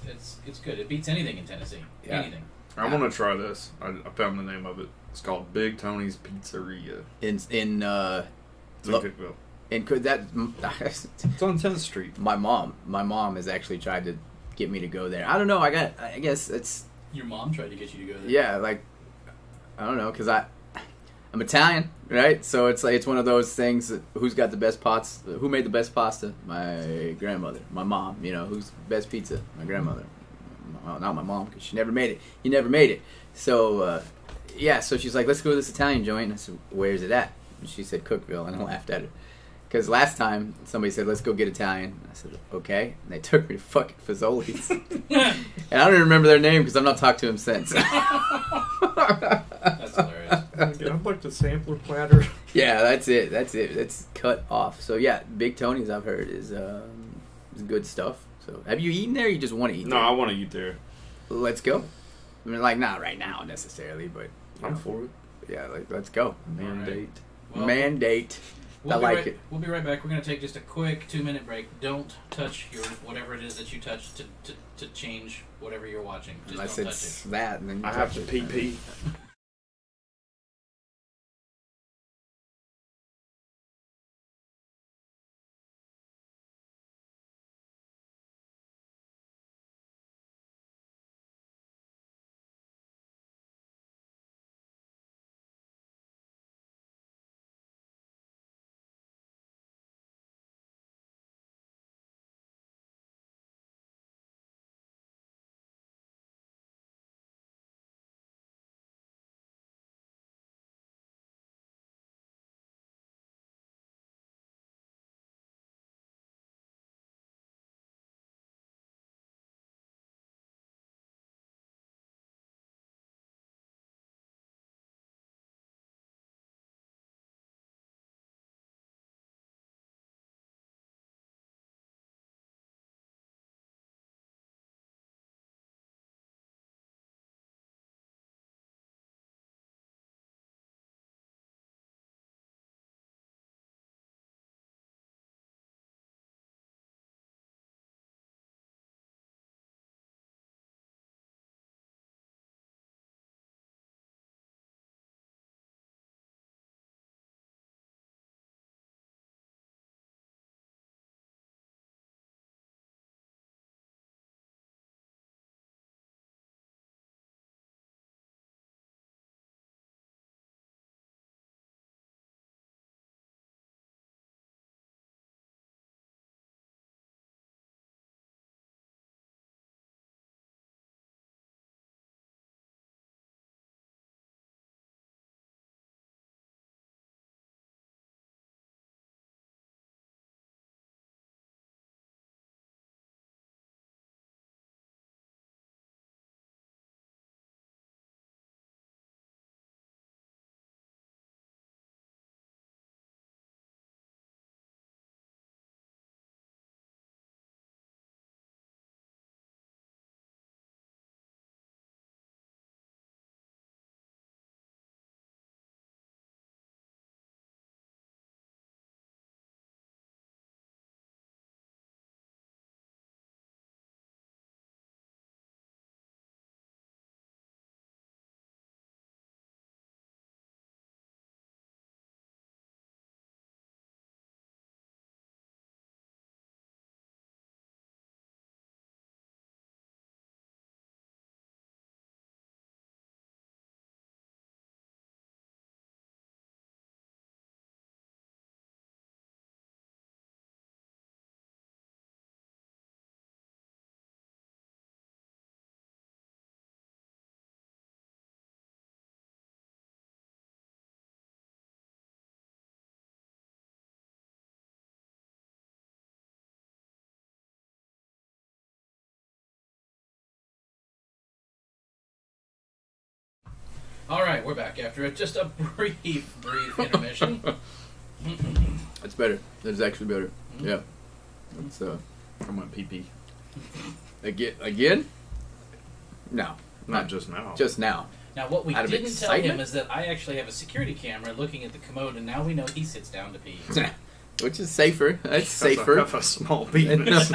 good. It beats anything in Tennessee. Yeah. Anything. I want to try this. I found the name of it. It's called Big Tony's Pizzeria. In Cookville. and could that? It's on 10th Street. My mom has actually tried to get me to go there. I don't know. I guess it's. Your mom tried to get you to go there. Yeah, like I don't know, because I'm Italian, right? So it's like it's one of those things. Who's got the best pots? Who made the best pasta? My grandmother, my mom. You know, who's best pizza? My grandmother. Well, not my mom, because she never made it. He never made it. So yeah. So she's like, let's go to this Italian joint. And I said, where's it at? And she said Cookville, and I laughed at her. Because last time somebody said, let's go get Italian. I said, okay. And they took me to fucking Fazoli's. And I don't even remember their name because I've not talked to him since. That's hilarious. I'd like the sampler platter. Yeah, that's it. That's cut off. So yeah, Big Tony's, I've heard, is good stuff. So have you eaten there, or you just want to eat there? No, I want to eat there. Let's go. I mean, like, not right now necessarily, but I'm for it. yeah, like, let's go. Mandate. Well, Mandate. I We'll like it. We'll be right back. We're going to take just a quick 2-minute break. Don't touch your whatever it is that you touch to change whatever you're watching. Just Unless don't touch it's it. that, and then you I have touch to it. pee. All right, we're back after just a brief intermission. That's better. That's actually better. Yeah. That's I went pee-pee. again? No. Not just now. Just now. Now, what we Out of didn't tell him excitement? is that I actually have a security camera looking at the commode, and now we know he sits down to pee. Which is safer. That's safer. Have a small penis.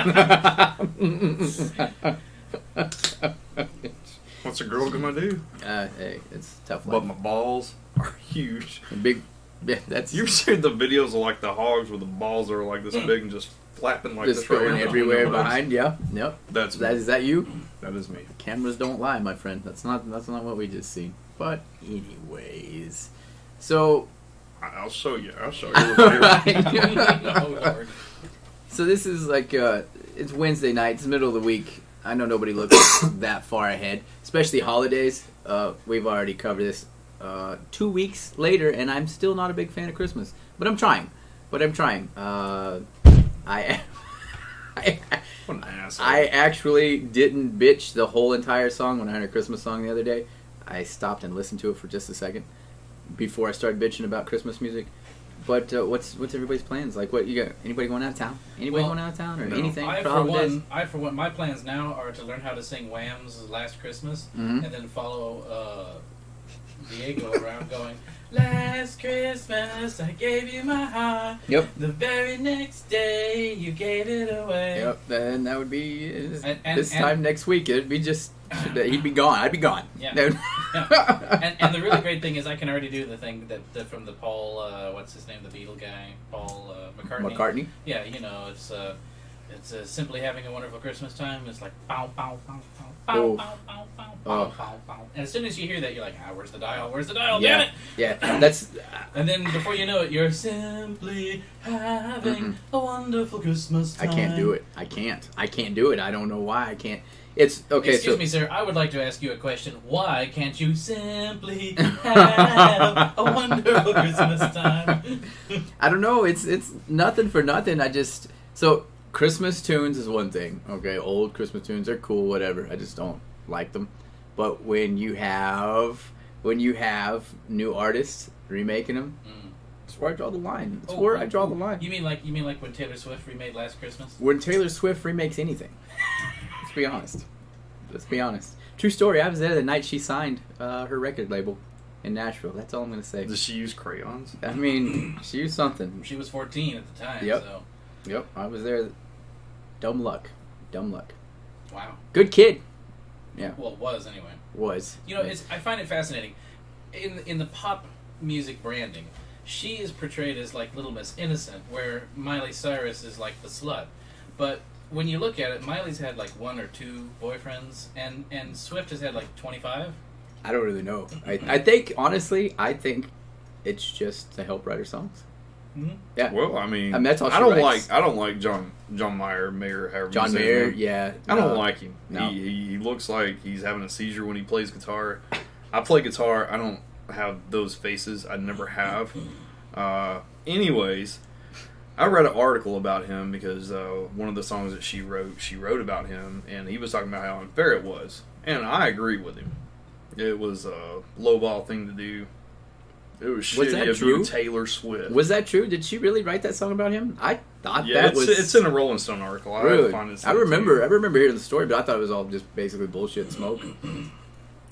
What's a girl gonna do? Hey, it's tough But life. my balls are huge. Big. Yeah, that's You've seen the videos of like the hogs where the balls are like this big and just flapping like just this right going here everywhere behind behind. Yeah. Yep. That's Is that you? That is me. Cameras don't lie, my friend. That's not what we just seen. But anyways, so I'll show you. I'll show you. Later. Oh, Lord. so this is like it's Wednesday night. It's the middle of the week. I know nobody looks that far ahead, especially holidays. We've already covered this 2 weeks later, and I'm still not a big fan of Christmas. But I'm trying. I What an asshole. I actually didn't bitch the whole entire song when I heard a Christmas song the other day. I stopped and listened to it for just a second before I started bitching about Christmas music. But what's everybody's plans? Like, what you got? Anybody going out of town? Anybody going out of town or no. anything? I for for holidays? one, my plans now are to learn how to sing Wham's "Last Christmas" Mhm. and then follow Diego around going, "Last Christmas I gave you my heart. Yep. The very next day you gave it away." Yep. Then that would be And- this time next week. It'd be just he'd be gone. I'd be gone. Yeah. Then- And the really great thing is I can already do the thing that from the Paul what's his name, the Beatle guy, Paul McCartney. Yeah, you know, it's simply having a wonderful Christmas time. It's like pow pow pow pow pow Oh. pow pow pow Oh. pow pow pow. And as soon as you hear that, you're like, where's the dial? Where's the dial? Yeah. Damn it! Yeah. That's And then before you know it, you're simply having a wonderful Christmas I time. can't do it. I can't do it. I don't know why I can't. It's okay. Excuse so me, sir. I would like to ask you a question. Why can't you simply have a wonderful Christmas time? I don't know. It's nothing for nothing. So Christmas tunes is one thing. Okay, old Christmas tunes are cool, whatever. I just don't like them. But when you have new artists remaking them, that's where I draw the line. That's where I draw the line. You mean like when Taylor Swift remade Last Christmas? When Taylor Swift remakes anything. Let's be honest. True story. I was there the night she signed her record label in Nashville. That's all I'm gonna say. Does she use crayons? I mean, she used something. She was 14 at the time. Yep. So Yep, I was there. Dumb luck. wow. Good kid. Yeah, Well, it was anyway. was. You know, I find it fascinating. In the pop music branding, she is portrayed as like Little Miss Innocent, where Miley Cyrus is like the slut. But when you look at it, Miley's had like 1 or 2 boyfriends, and Swift has had like 25. I don't really know. I think honestly, it's just to help write her songs. Mm-hmm. Yeah. Well, I mean, that's all she I don't writes. like John Mayer, however John you say his Mayer, name. yeah. I don't like him. No. He looks like he's having a seizure when he plays guitar. I play guitar. I don't have those faces. I never have. Anyways, I read an article about him because one of the songs that she wrote about him, and he was talking about how unfair it was, and I agree with him. It was a lowball thing to do. It was shitty that of true? you, Taylor Swift. Was that true? Did she really write that song about him? I thought Yeah, that it's in a Rolling Stone article. Really? I I remember hearing the story, but I thought it was all just basically bullshit and smoke.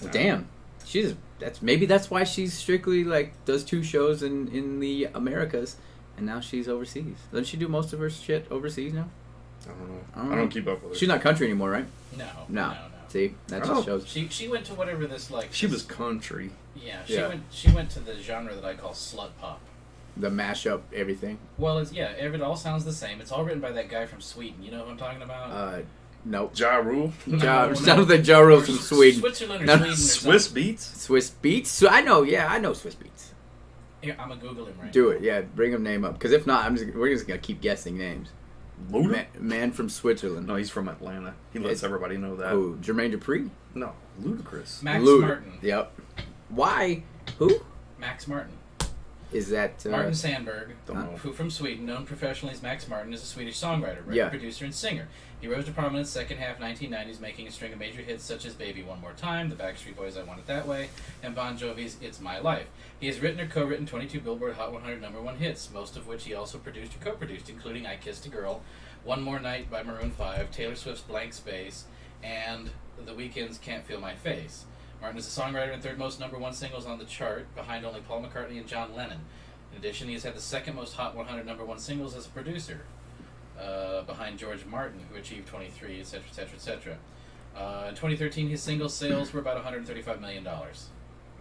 Well, damn, that's why she's strictly like does 2 shows in the Americas, and now she's overseas. Doesn't she do most of her shit overseas now? I don't know. I don't I know. don't keep up with her. She's not country anymore, right? No. See, that Oh. just shows. She went to whatever this like. She was country. Yeah. Yeah. She went to the genre that I call slut pop. The mashup, everything. Well, it all sounds the same. It's all written by that guy from Sweden. You know who I'm talking about? Nope. Ja Rule. Ja, sounds like Ja Rule's from Sweden. Switzerland or No, Sweden or Swiss something. Beats. Swiss Beats. So I know Swiss Beats. Here, I'm gonna Google him right Do it, yeah. Bring him name up, because if not, we're just gonna keep guessing names. Luda? Man from Switzerland. No, he's from Atlanta. He lets It's- everybody know that. Oh, Jermaine Dupri. No, Ludacris. Max Luda. Martin. Yep. Why? Who? Max Martin. Is that Martin Sandberg, Don't know. who from Sweden, known professionally as Max Martin, is a Swedish songwriter, Yeah. producer, and singer. He rose to prominence second half 1990s, making a string of major hits such as Baby One More Time, The Backstreet Boys' I Want It That Way, and Bon Jovi's It's My Life. He has written or co-written 22 Billboard Hot 100 #1 hits, most of which he also produced or co-produced, including I Kissed a Girl, One More Night by Maroon 5, Taylor Swift's Blank Space, and The Weeknd's Can't Feel My Face. Martin is a songwriter and third most #1 singles on the chart, behind only Paul McCartney and John Lennon. In addition, he has had the second most Hot 100 #1 singles as a producer, behind George Martin, who achieved 23, etc., etc., etc. In 2013, his single sales were about $135 million.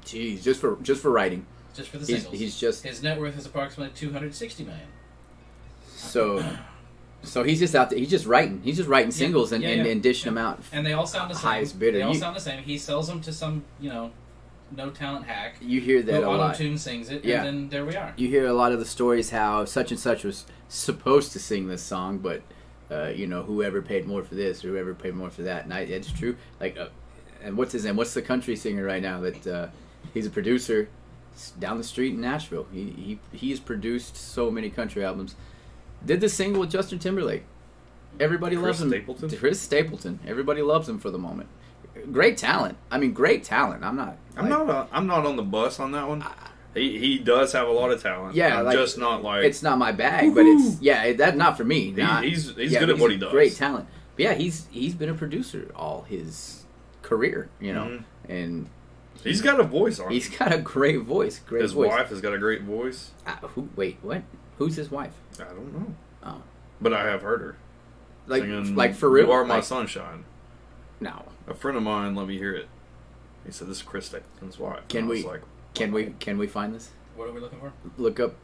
Jeez, just for writing. Just for the He's- singles. he's just- His net worth is approximately $260 million. So he's just out there. He's just writing. He's just writing singles and dishing them out. And they all sound the same. Highest bidder. They all sound the same. He sells them to some, no talent hack. You hear that who a lot. auto-tune sings it, Yeah. and then there we are. You hear a lot of the stories how such and such was supposed to sing this song, but whoever paid more for this or whoever paid more for that. And it's true. Like, and what's his name? What's the country singer right now that he's a producer down the street in Nashville? He has produced so many country albums. Did the single with Justin Timberlake. Everybody loves him. Stapleton? Chris Stapleton. Everybody loves him for the moment. Great talent. I mean, great talent. I'm not on the bus on that one. He does have a lot of talent. Yeah, I'm just not like it's not my bag, but that not for me. he's good at what he does. Great talent. But yeah, he's been a producer all his career, and He's got a voice on. he's got a great voice. His wife has got a great voice. Wait, what? Who's his wife? I don't know. Oh, But I have heard her singing, like for real? You Are My Like, Sunshine. No. A friend of mine let me hear it. He said, "This is Chris Stapleton's wife." Can And I we- was like, Can we find this? What are we looking for? Look up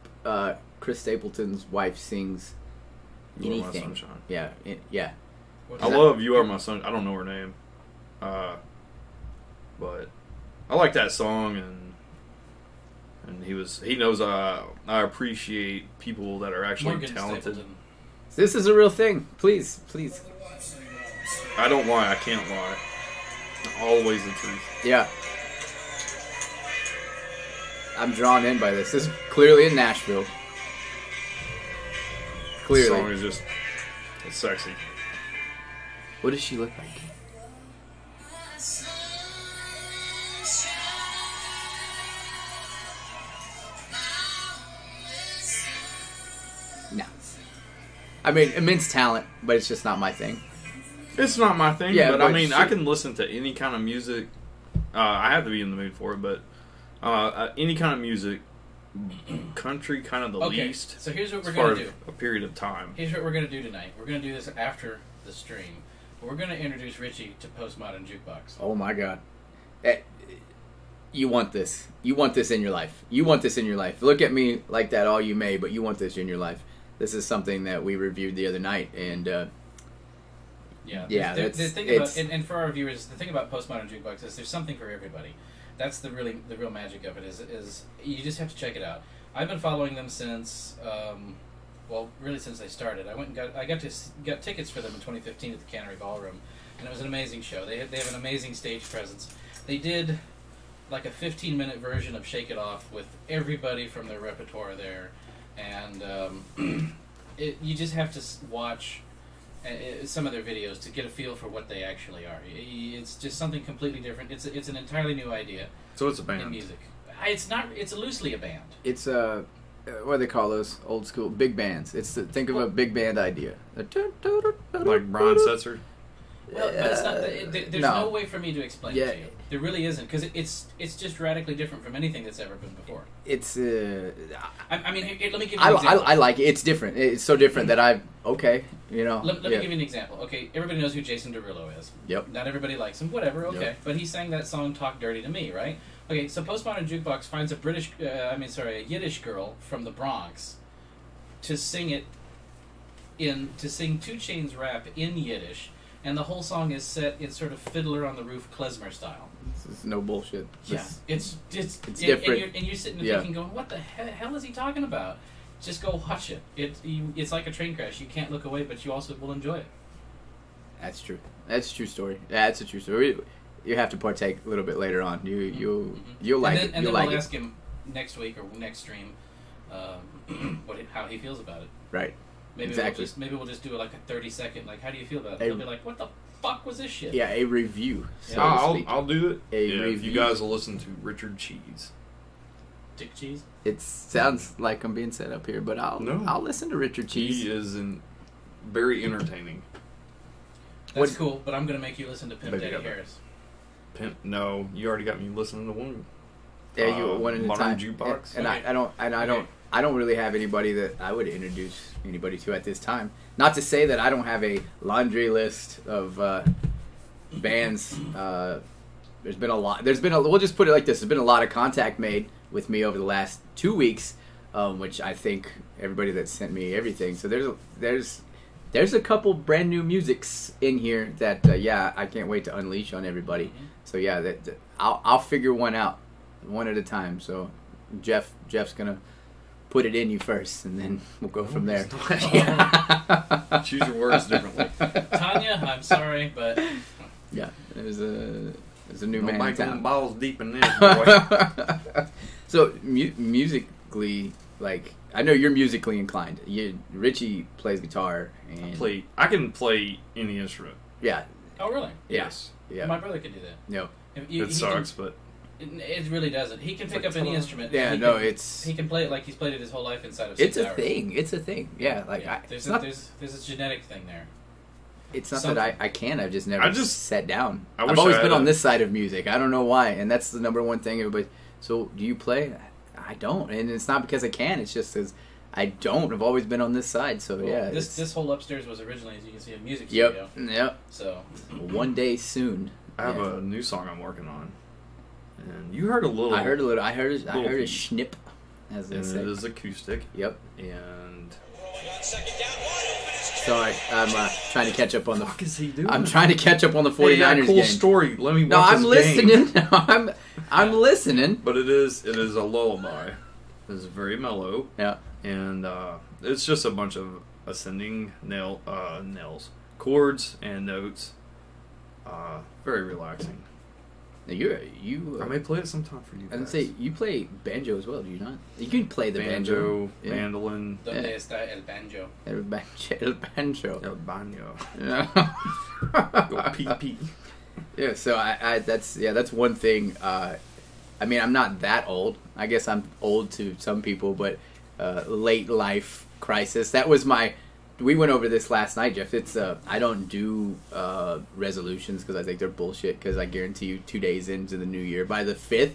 Chris Stapleton's wife sings You Are My anything. Sunshine. Yeah, yeah. What's I that? love You Are My Sun. I don't know her name, but I like that song, and he knows I appreciate people that are actually Morgan talented. Stapleton. This is a real thing. Please. I don't lie. I can't lie. Always the truth. Yeah. I'm drawn in by this. This is clearly in Nashville. The song Clearly. is just it's sexy. What does she look like? No. I mean, immense talent, but it's just not my thing. It's not my thing, Yeah, but I but mean, she- I can listen to any kind of music. I have to be in the mood for it, but any kind of music, country, kind of the Okay, least. so here's what we're as going far to as do. a period of time. Here's what we're going to do tonight. We're going to do this after the stream. We're going to introduce Richie to Postmodern Jukebox. Oh my God. You want this. You want this in your life. You want this in your life. Look at me like that all you may, but you want this in your life. This is something that we reviewed the other night, and Yeah, Yeah, The that's- thing it's- about and for our viewers, the thing about Postmodern Jukebox is there's something for everybody. That's the real magic of it. Is you just have to check it out. I've been following them since, really since they started. I got tickets for them in 2015 at the Cannery Ballroom, and it was an amazing show. They have an amazing stage presence. They did like a 15-minute version of Shake It Off with everybody from their repertoire there, and you just have to watch some of their videos to get a feel for what they actually are. It's just something completely different. It's an entirely new idea So it's a in band. music. It's not. It's loosely a band. it's what do they call those old school big bands? Think of a big band idea. Like Brian Setzer. Well, but it's not. There's no. no way for me to explain Yeah. it to you. There really isn't, because it's just radically different from anything that's ever been before. It's I mean, here, let me give you I an example. like it. It's different. It's so different that let me give you an example. Okay, everybody knows who Jason Derulo is. Yep. Not everybody likes him. Whatever. Okay, Yep. but he sang that song "Talk Dirty to Me," right? Okay, so Postmodern Jukebox finds a Yiddish girl from the Bronx to sing 2 Chainz rap in Yiddish, and the whole song is set in sort of Fiddler on the Roof klezmer style. This is no bullshit. Yeah, it's different. And you're sitting there Yeah. thinking, going, "What the hell is he talking about?" Just go watch it. It's like a train crash. You can't look away, but you also will enjoy it. That's true. That's a true story. That's a true story. You have to partake a little bit later on. You'll like it. And You'll then like I'll it. ask him next week or next stream, how he feels about it. Right. Maybe Exactly. we'll just do like a 30-second, like, how do you feel about it? A- He'll be like, what the fuck was this shit? Yeah, a review. So to I'll speak. do it. A Yeah, if review. you guys will listen to Richard Cheese. Dick cheese. It sounds like I'm being set up here, but I'll listen to Richard Cheese. He is very entertaining. That's cool, but I'm gonna make you listen to Pimp But Daddy yeah. Harris. Pimp, no, you already got me listening to one. Yeah, you one at a Modern time. Jukebox. And Okay. I don't really have anybody that I would introduce anybody to at this time. Not to say that I don't have a laundry list of bands. There's been a lot. We'll just put it like this. There's been a lot of contact made with me over the last 2 weeks, which I think everybody that sent me everything. So there's a couple brand new musics in here that I can't wait to unleash on everybody. Mm-hmm. So yeah, I'll figure one out, one at a time. So Jeff's gonna put it in you first, and then we'll go from there. Choose your words differently. Tanya, I'm sorry, but Yeah, there's a new man in Nobody going town. balls deep in this, boy. So musically, like, I know you're musically inclined. Richie plays guitar and I can play any instrument. yeah, oh really? Yes. yeah, My brother could do that. no, It sucks, but It really doesn't. He can pick up any instrument. yeah, He no, can- it's he can play it like he's played it his whole life inside of it's 6 a hours. thing. It's a thing. Yeah, like Yeah. it's There's not a genetic thing there. it's not something. that I can. I've just never sat down. I I've wish always I been had on a- this side of music. I don't know why, and that's the number one thing. Everybody. So do you play? I don't, and it's not because I can. It's just because I don't. I've always been on this side. So Well, yeah, this whole upstairs was originally, as you can see, a music yep, studio. yep. So One day soon. I have Yeah. a new song I'm working on. And you heard a little. I heard a little. I heard a Little snip, piece. as they And say. it is acoustic. Yep. And Sorry, I'm trying to catch up on the. what the fuck is he doing? I'm trying to catch up on the 49ers Hey, yeah, cool game. story. Let me watch No, I'm this game. listening. I'm listening. But it is a lullaby. It's very mellow. Yeah. And it's just a bunch of ascending nails, chords, and notes. Very relaxing. Now you. I may play it sometime for you I guys. was gonna say you play banjo as well, do you not? You can play the banjo. banjo, mandolin, donde Yeah. está el banjo? El banjo. el baño, Yeah. go pee pee. Yeah, so that's one thing. I mean, I'm not that old. I guess I'm old to some people, but late life crisis. That was my. We went over this last night, Jeff. It's I don't do resolutions because I think they're bullshit. Because I guarantee you, 2 days into the new year, by the 5th,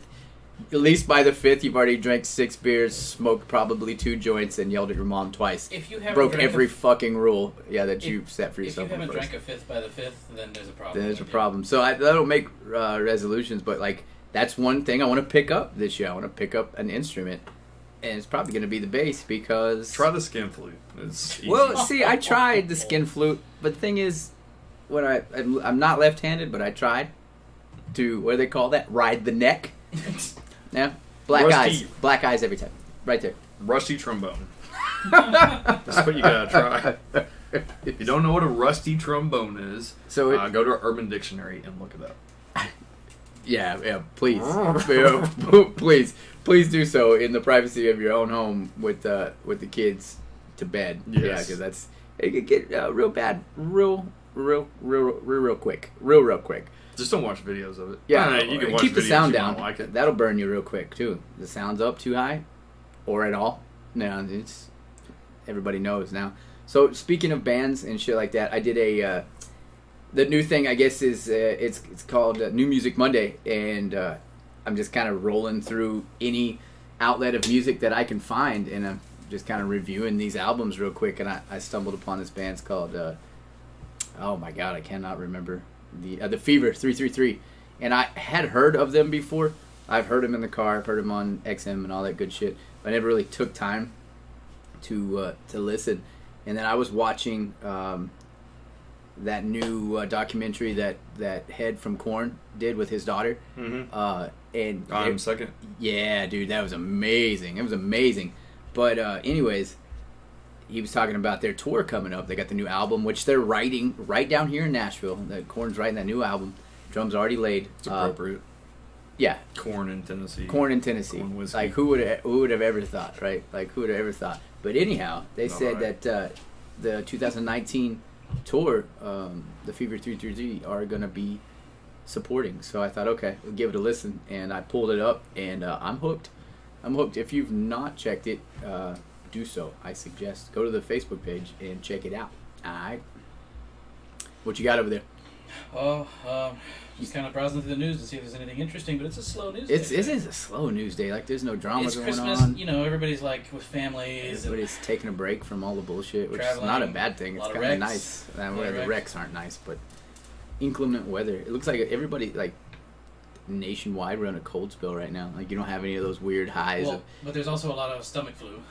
at least by the 5th, you've already drank 6 beers, smoked probably 2 joints, and yelled at your mom twice. If you haven't Broke drank every a, fucking rule, that you've set for if you yourself. haven't on the first. drank a fifth by the 5th, then there's a problem. There's a with you. problem. So I don't make resolutions, but like that's one thing I want to pick up this year. I want to pick up an instrument, and it's probably going to be the bass because. Try the skin flute. It's easy. Well, see, I tried the skin flute, but the thing is, when I'm not left-handed, but I tried to what do they call that? Ride the neck. Yeah, black eyes every time, right there. rusty trombone. That's what you gotta try. If you don't know what a rusty trombone is, So go to Urban Dictionary and look it up. yeah, please, please do so in the privacy of your own home with the kids to bed. Yes. Yeah, because it could get real bad, real quick. Just don't watch videos of it. Yeah, you can watch keep the videos sound if you down. don't like it. That'll burn you real quick too. The sound's up too high, or at all. No, it's everybody knows now. So speaking of bands and shit like that, I did the new thing I guess is it's called New Music Monday, and I'm just kind of rolling through any outlet of music that I can find, and I'm just kind of reviewing these albums real quick. And I stumbled upon this band. It's called oh my god, I cannot remember the Fever 333, and I had heard of them before. I've heard them in the car. I've heard them on XM and all that good shit. But I never really took time to listen. And then I was watching that new documentary that Head from Korn did with his daughter. Mm-hmm. And I'm second. yeah, dude, that was amazing. It was amazing. But anyways, he was talking about their tour coming up. They got the new album, which they're writing right down here in Nashville. The Korn's writing that new album. Drums already laid. It's appropriate. Yeah, Corn in Tennessee. corn in Tennessee. Corn whiskey. Like who would have ever thought, right? Like who would have ever thought? But anyhow, they said Alright. that the 2019 tour, the Fever 333, are gonna be supporting. So I thought, okay, we'll give it a listen, and I pulled it up, and I'm hooked. I'm hooked. If you've not checked it, do so. I suggest go to the Facebook page and check it out. All right. What you got over there? Oh, just kind of browsing through the news to see if there's anything interesting, but it's a slow news It day. is a slow news day. Like there's no drama It's going Christmas, on. you know, everybody's like with families. And Everybody's taking a break from all the bullshit, which is Traveling, not a bad thing. It's lot of kind of wrecks, nice. lot of The wrecks. wrecks aren't nice, but inclement weather. It looks like everybody, like, nationwide, we're on a cold spell right now. Like, you don't have any of those weird highs. well, but there's also a lot of stomach flu.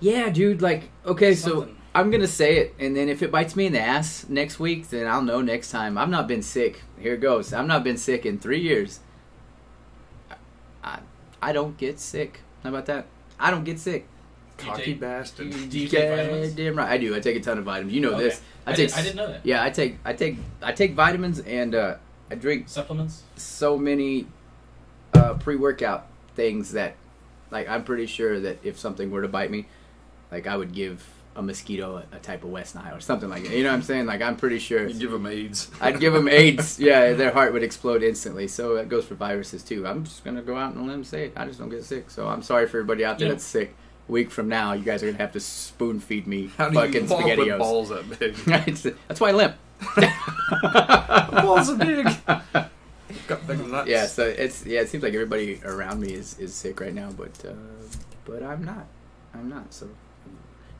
Yeah, dude, like, okay, so Something. I'm going to say it, and then if it bites me in the ass next week, then I'll know next time. I've not been sick. Here it goes. I've not been sick in 3 years. I don't get sick. How about that? I don't get sick. Do you Cocky take- bastard. Do you take vitamins? Damn right. I do. I take a ton of vitamins. You know Okay. this. I didn't know that. Yeah, I take vitamins, and I drink Supplements? so many pre-workout things that, like, I'm pretty sure that if something were to bite me, like, I would give a mosquito a type of West Nile or something like that. You know what I'm saying? Like, I'm pretty sure You give them AIDS. I'd give them AIDS. Yeah, their heart would explode instantly. So that goes for viruses too. I'm just gonna go out and let them say it. I just don't get sick. So I'm sorry for everybody out there Yeah. that's sick. A week from now, you guys are gonna have to spoon feed me How do fucking you walk with spaghettios. balls that big? That's why I limp. Balls are big. Got big nuts. Yeah, so it seems like everybody around me is sick right now, but I'm not. So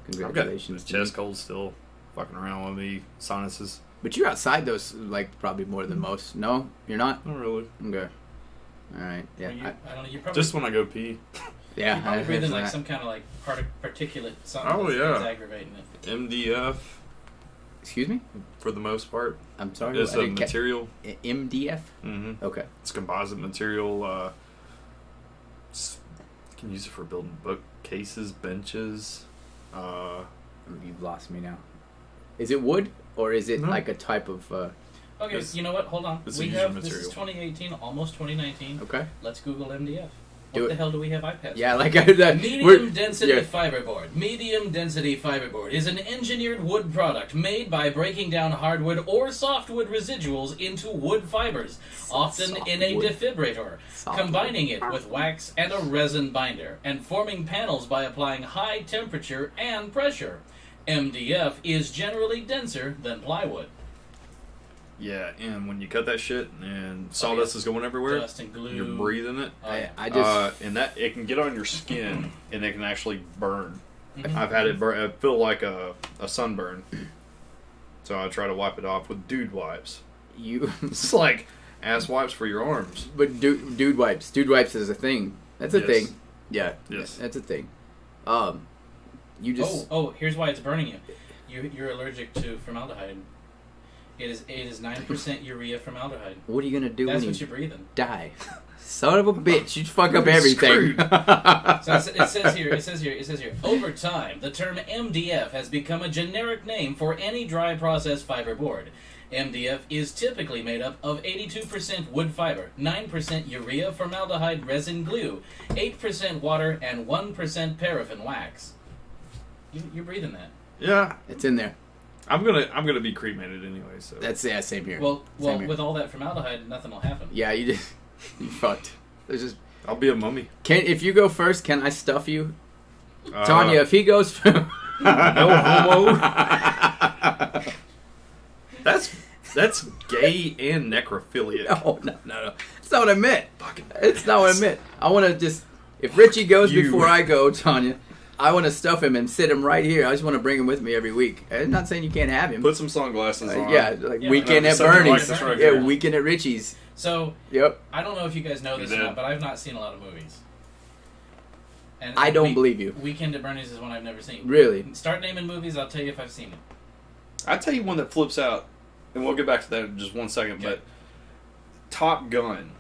I've got congratulations. the to me. chest cold still fucking around with me. Sinuses. But you're outside those, like, probably more than most. No, you're not. Not really. Okay. All right. Yeah. I don't know. You probably, Just when I go pee. Yeah. you probably I- breathe in like I- some kind of like particulate something Oh, that's, yeah. that's aggravating it. MDF Excuse me. for the most part. I'm sorry. It's I a didn't ca- material. MDF. Mm-hmm. Okay. It's composite material. You can use it for building bookcases, benches. You've lost me now. Is it wood or is it No. like a type of? Okay, This- you know what? Hold on. this We is have user this is material. 2018, almost 2019. Okay. Let's Google MDF. Do What it. the hell do we have iPads? Yeah, for? like we're- Medium density yeah. fiberboard. Medium density fiberboard is an engineered wood product made by breaking down hardwood or softwood residuals into wood fibers, often in a Softwood. defibrator, Softwood. combining it with wax and a resin binder, and forming panels by applying high temperature and pressure. MDF is generally denser than plywood. Yeah, and when you cut that shit and sawdust is going everywhere, Dust and glue. you're breathing it. I just And that it can get on your skin and it can actually burn. Mhm. I've had it burn. I feel like a sunburn. So I try to wipe it off with dude wipes. you. It's like ass wipes for your arms. But dude wipes. Dude wipes is a thing. That's a Yes. thing. Yeah. Yes. That's a thing. You just. Oh, here's why it's burning you. You're allergic to formaldehyde. It is 9% urea formaldehyde. What are you gonna do That's when what you you're breathing. die? Son of a bitch! You fuck up You're everything. So it says here. Over time, the term MDF has become a generic name for any dry process fiberboard. MDF is typically made up of 82% wood fiber, 9% urea formaldehyde resin glue, 8% water, and 1% paraffin wax. You're breathing that. Yeah, It's in there. I'm gonna be cremated anyway. So That's same here. Well, Same here. with all that formaldehyde, nothing will happen. Yeah, you just you fucked. There's just I'll be a mummy. if you go first, can I stuff you, Uh, Tanya? If he goes, no homo. That's gay and necrophiliac. no, that's not what I meant. Fucking It's not what I meant. I want to just if Richie goes You. before I go, Tanya, I want to stuff him and sit him right here. I just want to bring him with me every week. I'm not saying you can't have him. Put some sunglasses on. Yeah, like Yeah, weekend no, at something like Bernie's. this right Yeah, here. weekend at Richie's. So, Yep. I don't know if you guys know this or Yeah. not, but I've not seen a lot of movies. And I don't believe you. Weekend at Bernie's is one I've never seen. Really? Start naming movies, I'll tell you if I've seen it. I'll tell you one that flips out, and we'll get back to that in just 1 second. Okay. But Top Gun,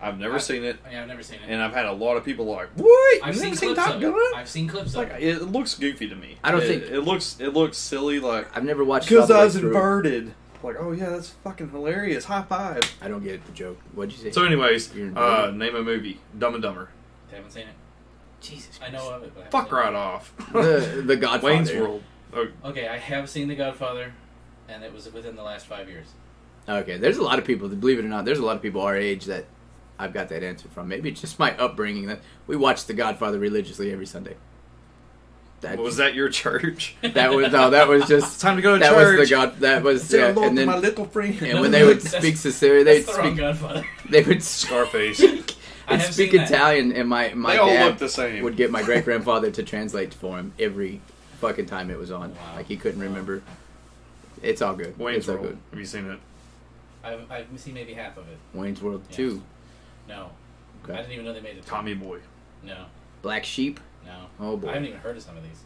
I've never seen it, Yeah, I've never seen it. and I've had a lot of people like, "What? I've You've seen never seen clips Top of Gun?" it. I've seen clips It's of like it. it looks goofy to me. I don't It- think- it looks silly, like I've never watched because all the I way was through. inverted. like, oh yeah, that's fucking hilarious. High five. I don't get the joke. What'd you say? So, anyways, You're name a movie. Dumb and Dumber. Haven't seen it. Jesus I know of it, but I haven't Fuck seen it. right off. the Godfather. Wayne's World. Oh, Okay, I have seen The Godfather, and it was within the last 5 years. Okay, there's a lot of people, believe it or not, there's a lot of people our age that I've got that answer from. Maybe it's just my upbringing that we watch The Godfather religiously every Sunday. was that your church? That was just It's time to go to that church. was the God. That was Say yeah, hello and to then my little friend. and when they would That's- speak Sicilian, they'd That's the wrong speak. Godfather. They would Scarface. I have speak seen that. Italian, and my They all dad look the same. would get my great grandfather to translate for him every fucking time it was on. Wow. Like he couldn't Wow. remember. It's all good. Wayne's it's all World. good. Have you seen it? I've seen maybe half of it. Wayne's World Yes. 2. No. I Okay. didn't even know they made it. Tommy Boy. No. Black Sheep. No. Oh boy. I haven't even heard of some of these.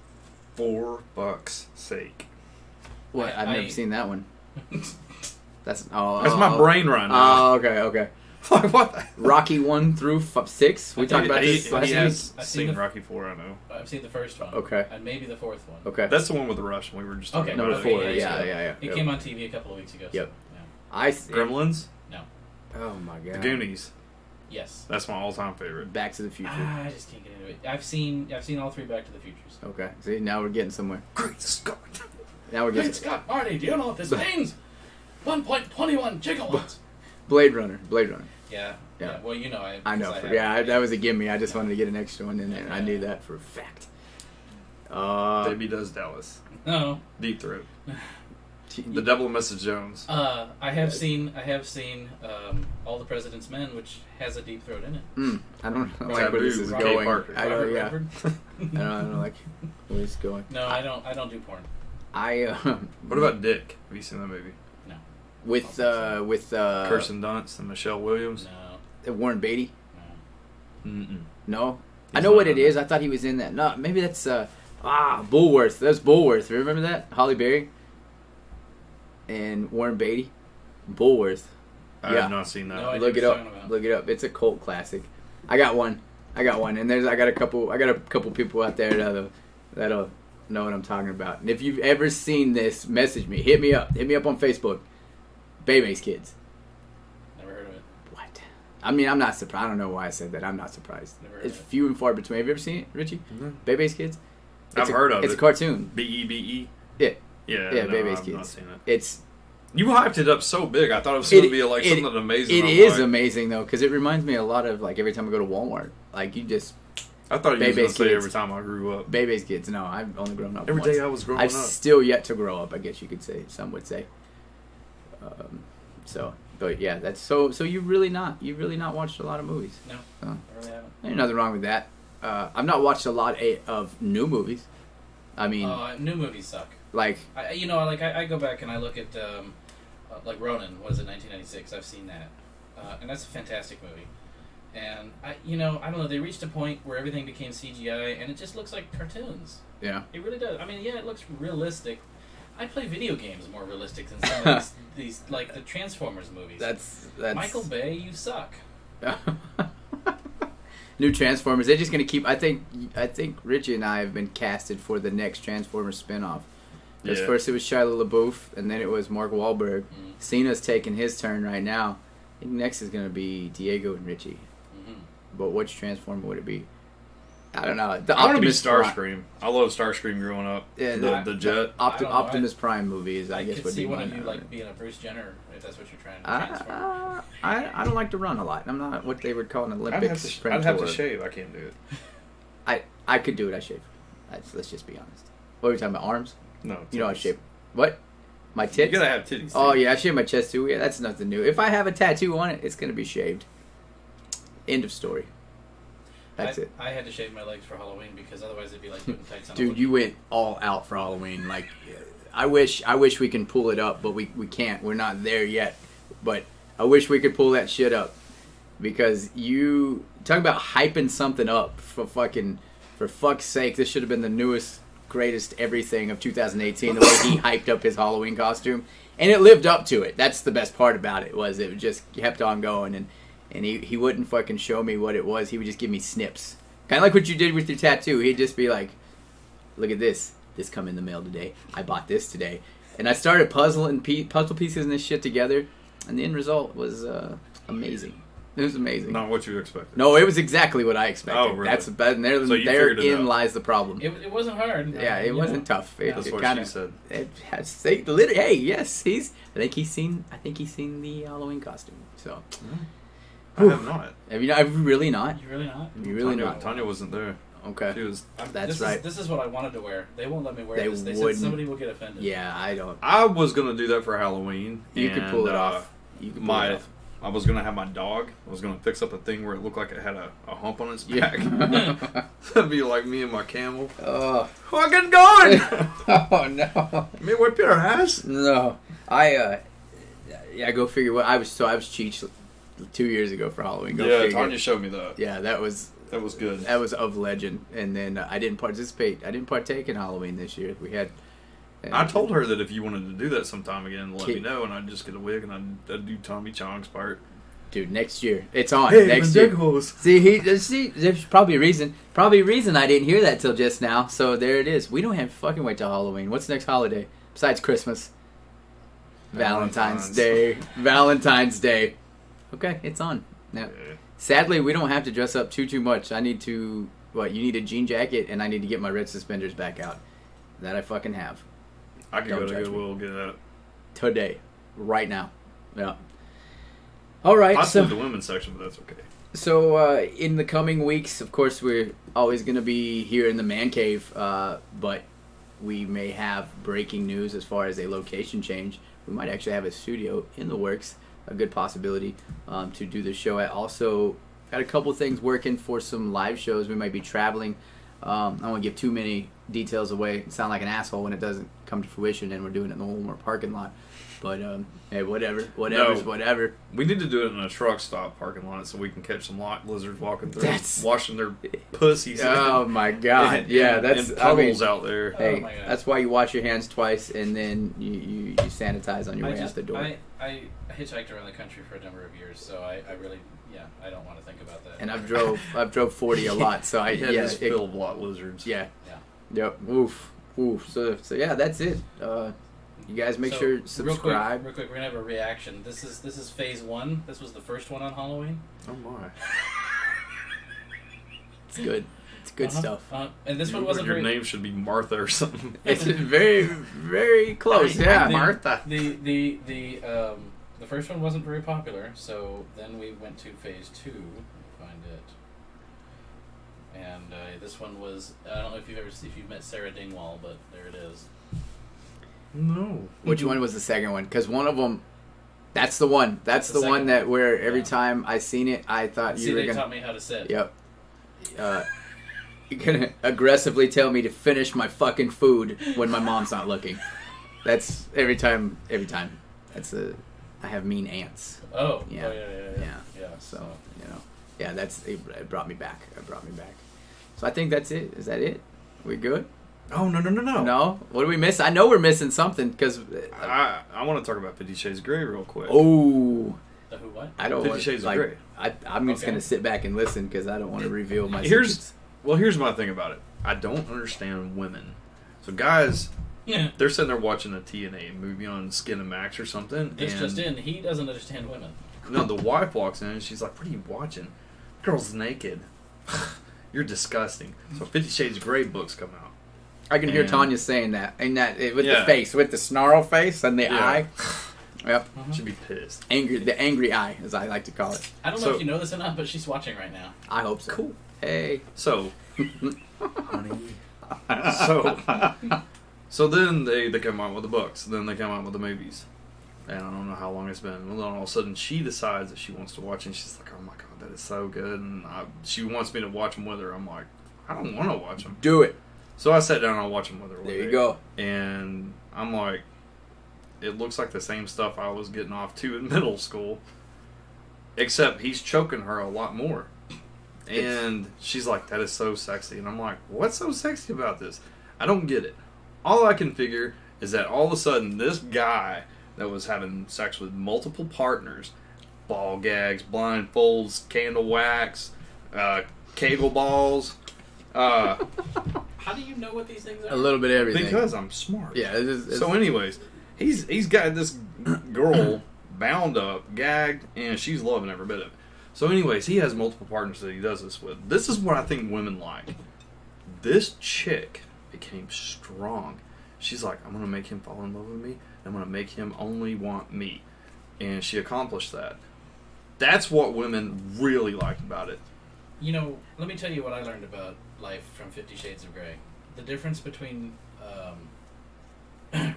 $4 sake. What? I've never seen that one. That's my brain right Oh, now. okay. Like, what? The- Rocky 1 through 6. We talked about he, this last he week. has I've seen seen the- Rocky 4, I know. I've seen the first one. Okay. And maybe the fourth one. Okay. That's the one with the Russian we were just talking Okay, about. Number okay, 4. yeah, Yeah, yeah. yeah. It came on TV a couple of weeks ago. Yep. So, yeah. I Gremlins? Oh my god. The Goonies. Yes. That's my all-time favorite. Back to the Future. I just can't get into it. I've seen all three Back to the Futures. Okay. See, now we're getting somewhere. Great Scott. Now we're Great getting Scott, Marty, do you know what this means? 1.21 gigawatts. Blade Runner. Yeah. Yeah. Well, you know, I know. That was a gimme. I just wanted to get an extra one in there. And I knew that for a fact. Debbie Does Dallas. No. Deep Throat. The Devil and Mrs. Jones. I have seen All the President's Men, which has a deep throat in it. I don't like Taboo where this is with Kay going. Parker. I don't. Robert Yeah. Redford? I don't like where it's going. No, I don't do porn. What about Dick? Have you seen that movie? No. with Kirsten Dunst and Michelle Williams? No. Warren Beatty? No. Mm-mm. No, I He's know not what it in is. I thought he was in that. No, maybe that's Bullworth. That's Bullworth. Remember that? Holly Berry and Warren Beatty. Bullworth. I Yeah. have not seen that. No, I Look it know what up. you're talking about. Look it up. It's a cult classic. I got one, and I got a couple people out there that'll know what I'm talking about. And if you've ever seen this, message me. Hit me up on Facebook. Bebe's Kids. Never heard of it. What? I mean, I'm not surprised. I don't know why I said that. I'm not surprised. Never heard It's of it. few and far between. Have you ever seen it, Richie? Mhm. Bebe's Kids. I've heard of It's it. a cartoon. Bebe? Yeah. Yeah, Yeah, no, Bebe's I've Kids. not seen it. It's You hyped it up so big. I thought it was going to be like something amazing. It I'm is like- amazing though, because it reminds me a lot of like every time I go to Walmart. Like you just I thought you were going Bebe's to say Kids. every time I grew up. Bebe's Kids. No, I've only grown up Every once. day I was growing I've up. still yet to grow up. I guess you could say. Some would say. But yeah, that's so. So you've really not watched a lot of movies. No. Oh. I really haven't. There's nothing wrong with that. I've not watched a lot of new movies. I mean, New movies suck. like I go back and I look at like Ronin. What is it? 1996. I've seen that, and that's a fantastic movie. And I don't know. They reached a point where everything became CGI, and it just looks like cartoons. yeah. It really does. I mean, yeah, it looks realistic. I play video games more realistic than some of these like the Transformers movies. That's Michael Bay, you suck. New Transformers. They're just gonna keep. I think Richie and I have been casted for the next Transformers spinoff. Because Yeah. first it was Shia LaBeouf, and then it was Mark Wahlberg. Mm. Cena's taking his turn right now. I think next is gonna be Diego and Richie. Mm-hmm. But which Transformer would it be? I don't know. The I want to be Optimus Prime- Starscream. I love Starscream growing up. Yeah, the jet. I don't know, Optimus Prime movies, I guess, could would see be one one. of you like being a Bruce Jenner if that's what you're trying to transform. I don't like to run a lot. I'm not what they would call an I'd Olympic have to sprinter. shave. I can't do it. I could do it. I shave. Let's just be honest. What are we talking about? Arms? No. You know I titties. shave. What? My You tits? gotta have titties. Oh too. yeah, I shave my chest too. Yeah, that's nothing new. If I have a tattoo on it, it's gonna be shaved. End of story. That's it. I had to shave my legs for Halloween because otherwise it'd be like putting tights on. a Dude, hoodie. you went all out for Halloween. Like, I wish we can pull it up, but we can't. We're not there yet. But I wish we could pull that shit up because you talk about hyping something up for fuck's sake. This should have been the newest, greatest everything of 2018. The way he hyped up his Halloween costume, and it lived up to it. That's the best part about it. Was it just kept on going and he wouldn't fucking show me what it was. He would just give me snips. Kind of like what you did with your tattoo. He'd just be like, look at this. this come in the mail today. I bought this today. And I started puzzle pieces and this shit together, and the end result was amazing. It was amazing. Not what you expected. No, it was exactly what I expected. Oh, really? That's bad. And So you figured it therein out. lies the problem. It wasn't hard. Yeah, it wasn't tough. That's It what kinda, she said. It has say, literally, hey, yes, I think he's seen the Halloween costume. So, I have not. have you really not? You really not? You really Tanya, not? Tanya wasn't there. Okay. She was. That's right. This is what I wanted to wear. They won't let me wear They this. They wouldn't. said somebody will get offended. Yeah, I don't. I was gonna do that for Halloween. You could and, pull it off. You could pull it off. I was gonna have my dog. I was gonna fix up a thing where it looked like it had a hump on its back. Yeah. That'd be like me and my camel. Oh. Fucking going! Oh no. Me whip your ass. No. Yeah, go figure what I was Cheech 2 years ago for Halloween. Go Yeah, figure. Tanya showed me that. Yeah, that was good. That was of legend. And then I didn't partake in Halloween this year. We had. I told her that if you wanted to do that sometime again, let me know, and I'd just get a wig and I'd do Tommy Chong's part. Dude, next year it's on. Hey, next the year. dickholes. See, there's probably a reason. I didn't hear that till just now. So there it is. We don't have to fucking wait till Halloween. What's the next holiday besides Christmas? Valentine's Day. Valentine's Day. Okay, it's on. Now, sadly, we don't have to dress up too much. I need to. What? You need a jean jacket, and I need to get my red suspenders back out. That I fucking have. I can Don't go to judge Goodwill and get that. Today, right now. Yeah. All right. Possibly So the women's section, but that's okay. So in the coming weeks, of course, we're always going to be here in the man cave, but we may have breaking news as far as a location change. We might actually have a studio in the works, a good possibility to do the show at. Also, got a couple things working for some live shows. We might be traveling. I don't want to give too many details away. Sound like an asshole when it doesn't come to fruition and we're doing it in the Walmart parking lot. But hey, whatever. We need to do it in a truck stop parking lot so we can catch some lizards walking through, That's- washing their pussies. Oh my god! And That's puddles out there. Hey, Oh my God. that's why you wash your hands twice and then you sanitize on your way out the door. I hitchhiked around the country for a number of years, so I really, I don't want to think about that. And I've drove 40 a lot, so I Yeah, just filled lot lizards. yeah. Yeah. Yep. Oof. So yeah, that's it. You guys make sure subscribe. Real quick, we're gonna have a reaction. This is phase 1. This was the first one on Halloween. Oh my! It's good. It's good stuff. And this one wasn't Your very. name should be Martha or something. It's very very close. Yeah. Martha. The first one wasn't very popular, so then we went to phase 2. Let me find it. And this one was, I don't know if you've met Sarah Dingwall, but there it is. No. Which one was the second one? Because one of them, that's the one. That's the one second that one. where every Yeah. time I seen it, I thought See, you were they gonna. taught me how to sit. Yep. You're gonna aggressively tell me to finish my fucking food when my mom's not looking. That's every time. That's I have mean aunts. Oh. Yeah. Oh, yeah. So yeah, it brought me back. So I think that's it. Is that it? We good? Oh no. No. What do we miss? I know we're missing something because. I want to talk about 50 Shades of Grey real quick. Oh. The who what? I don't 50 want Shades of like. Grey. I'm just Okay. gonna sit back and listen because I don't want to reveal my secrets. Here's my thing about it. I don't understand women. So guys, Yeah. they're sitting there watching a TNA movie on Skin and Max or something. This and just in, he doesn't understand women. No, the wife walks in and she's like, "What are you watching? Girl's naked. You're disgusting." So 50 Shades of Grey books come out. I can hear And- Tanya saying that, and with Yeah. the face, with the snarl face and the Yeah. eye. Yep, Should be pissed. the angry eye, as I like to call it. I don't know So- if you know this or not, but she's watching right now. I hope so. Cool. Hey. So, honey. So then they come out with the books. Then they come out with the movies. And I don't know how long it's been. Well, then all of a sudden she decides that she wants to watch it. And she's like, "Oh my god, that is so good." And she wants me to watch them with her. I'm like, I don't want to watch them. Do it. So I sat down and I watched them with her. one There you day. go. And I'm like, it looks like the same stuff I was getting off to in middle school. Except he's choking her a lot more. And she's like, "That is so sexy." And I'm like, "What's so sexy about this?" I don't get it. All I can figure is that all of a sudden this guy that was having sex with multiple partners, ball gags, blindfolds, candle wax, kegel balls, How do you know what these things are? A little bit of everything. Because I'm smart. Yeah. So, anyways, he's got this girl bound up, gagged, and she's loving every bit of it. So, anyways, he has multiple partners that he does this with. This is what I think women like. This chick became strong. She's like, I'm going to make him fall in love with me. I'm going to make him only want me. And she accomplished that. That's what women really like about it. You know, let me tell you what I learned about life from 50 Shades of Grey. The difference between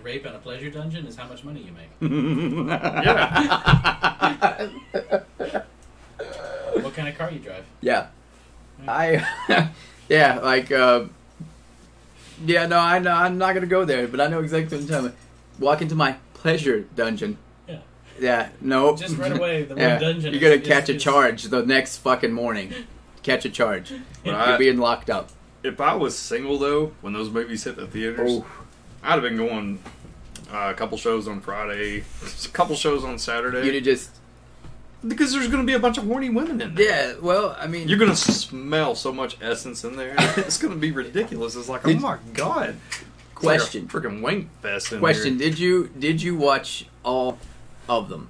rape and a pleasure dungeon is how much money you make. Yeah. What kind of car you drive. Yeah. Yeah, like, yeah, no, I know, I'm not going to go there, but I know exactly what you're talking about. Walk into my pleasure dungeon. Yeah. Yeah, no. Just right away, the word dungeon you're going to catch a charge the next fucking morning. Catch a charge. You're being locked up. If I was single, though, when those movies hit the theaters, I'd have been going a couple shows on Friday, a couple shows on Saturday. You'd have just... Because there's going to be a bunch of horny women in there. Yeah, well, I mean... You're going to smell so much essence in there. It's going to be ridiculous. It's like, oh my God. Question. It's like a freaking wank fest in Question. here. Did you watch all of them?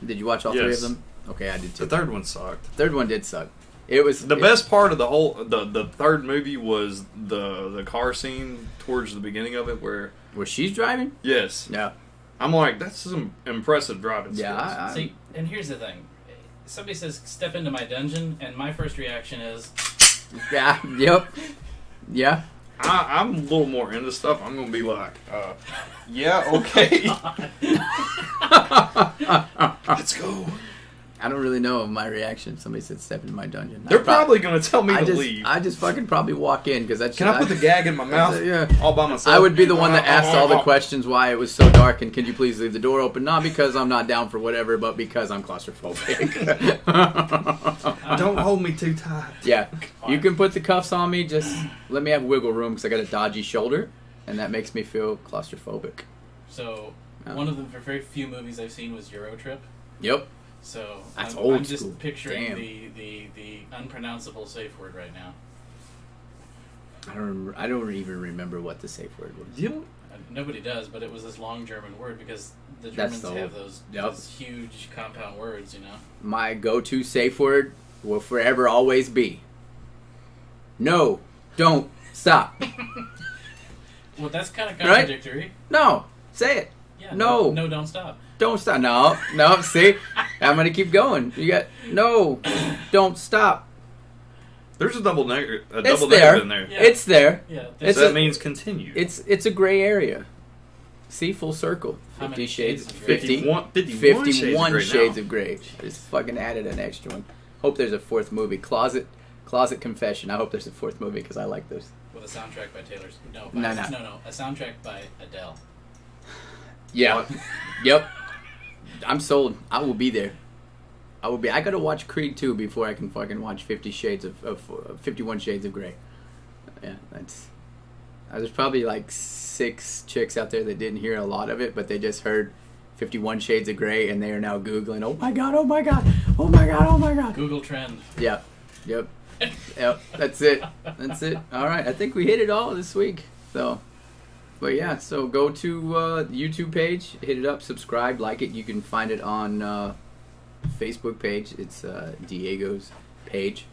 Did you watch all three of them? Okay, I did too. The third one sucked. Third one did suck. It was... The best part of the whole... The third movie was the car scene towards the beginning of it where... Where she's driving? Yes. Yeah. I'm like, that's some impressive driving skills. Yeah, See, and here's the thing. Somebody says, step into my dungeon, and my first reaction is... Yeah, yep. Yeah. I'm a little more into stuff. I'm going to be like, yeah, okay. Let's go. I don't really know my reaction. Somebody said step into my dungeon. They're probably going to tell me to leave. I just fucking probably walk in because that's... Can I put the gag in my mouth? Yeah. All by myself? I would be the one that asked all the questions why it was so dark and can you please leave the door open? Not because I'm not down for whatever, but because I'm claustrophobic. Don't hold me too tight. Yeah. You can put the cuffs on me. Just let me have wiggle room because I got a dodgy shoulder and that makes me feel claustrophobic. So, one of the very few movies I've seen was Euro Trip. Yep. So That's I'm old just school. picturing Damn. the unpronounceable safe word right now. I don't even remember what the safe word was. Nobody does, but it was this long German word because the That's Germans the have old- those huge compound words, you know. My go-to safe word will forever always be no, don't, stop. Well, that's kind of Right? contradictory. No, say it. Yeah, No. no, don't stop. Don't stop. No, see? I'm going to keep going. You got, no, don't stop. There's a double It's negative there. in there. Yeah. It's there. Yeah, It's So that a- means continue. It's a gray area. See, full circle. How 50 many shades. shades of gray? 51 shades shades of of gray. I just fucking added an extra one. Hope there's a fourth movie. Closet Confession. I hope there's a fourth movie because I like those. With a soundtrack by Taylor Swift. No, No. a soundtrack by Adele. Yeah. Yep. I'm sold. I will be there. I gotta watch Creed 2 before I can fucking watch 51 Shades of Grey. Yeah, there's probably like 6 chicks out there that didn't hear a lot of it, but they just heard 51 Shades of Grey and they are now Googling, oh my god, oh my god, oh my god, oh my god. Google Trend. Yeah. Yep. Yep. That's it. That's it. Alright, I think we hit it all this week. So, but yeah, so go to the YouTube page, hit it up, subscribe, like it. You can find it on Facebook page. It's Diego's page.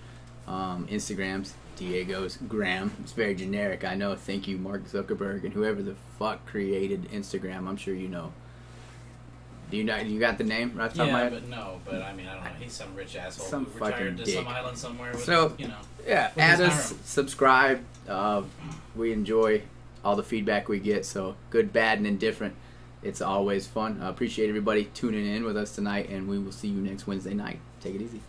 Instagram's Diego's Gram. It's very generic, I know. Thank you, Mark Zuckerberg, and whoever the fuck created Instagram. I'm sure you know. Do you got the name right off the top of my Yeah, head? but I mean, I don't know. He's some rich asshole Some who retired fucking to dick. some island somewhere with, So, you know. Yeah, with add his us, harem. subscribe. We enjoy all the feedback we get, so good, bad, and indifferent. It's always fun. I appreciate everybody tuning in with us tonight, and we will see you next Wednesday night. Take it easy.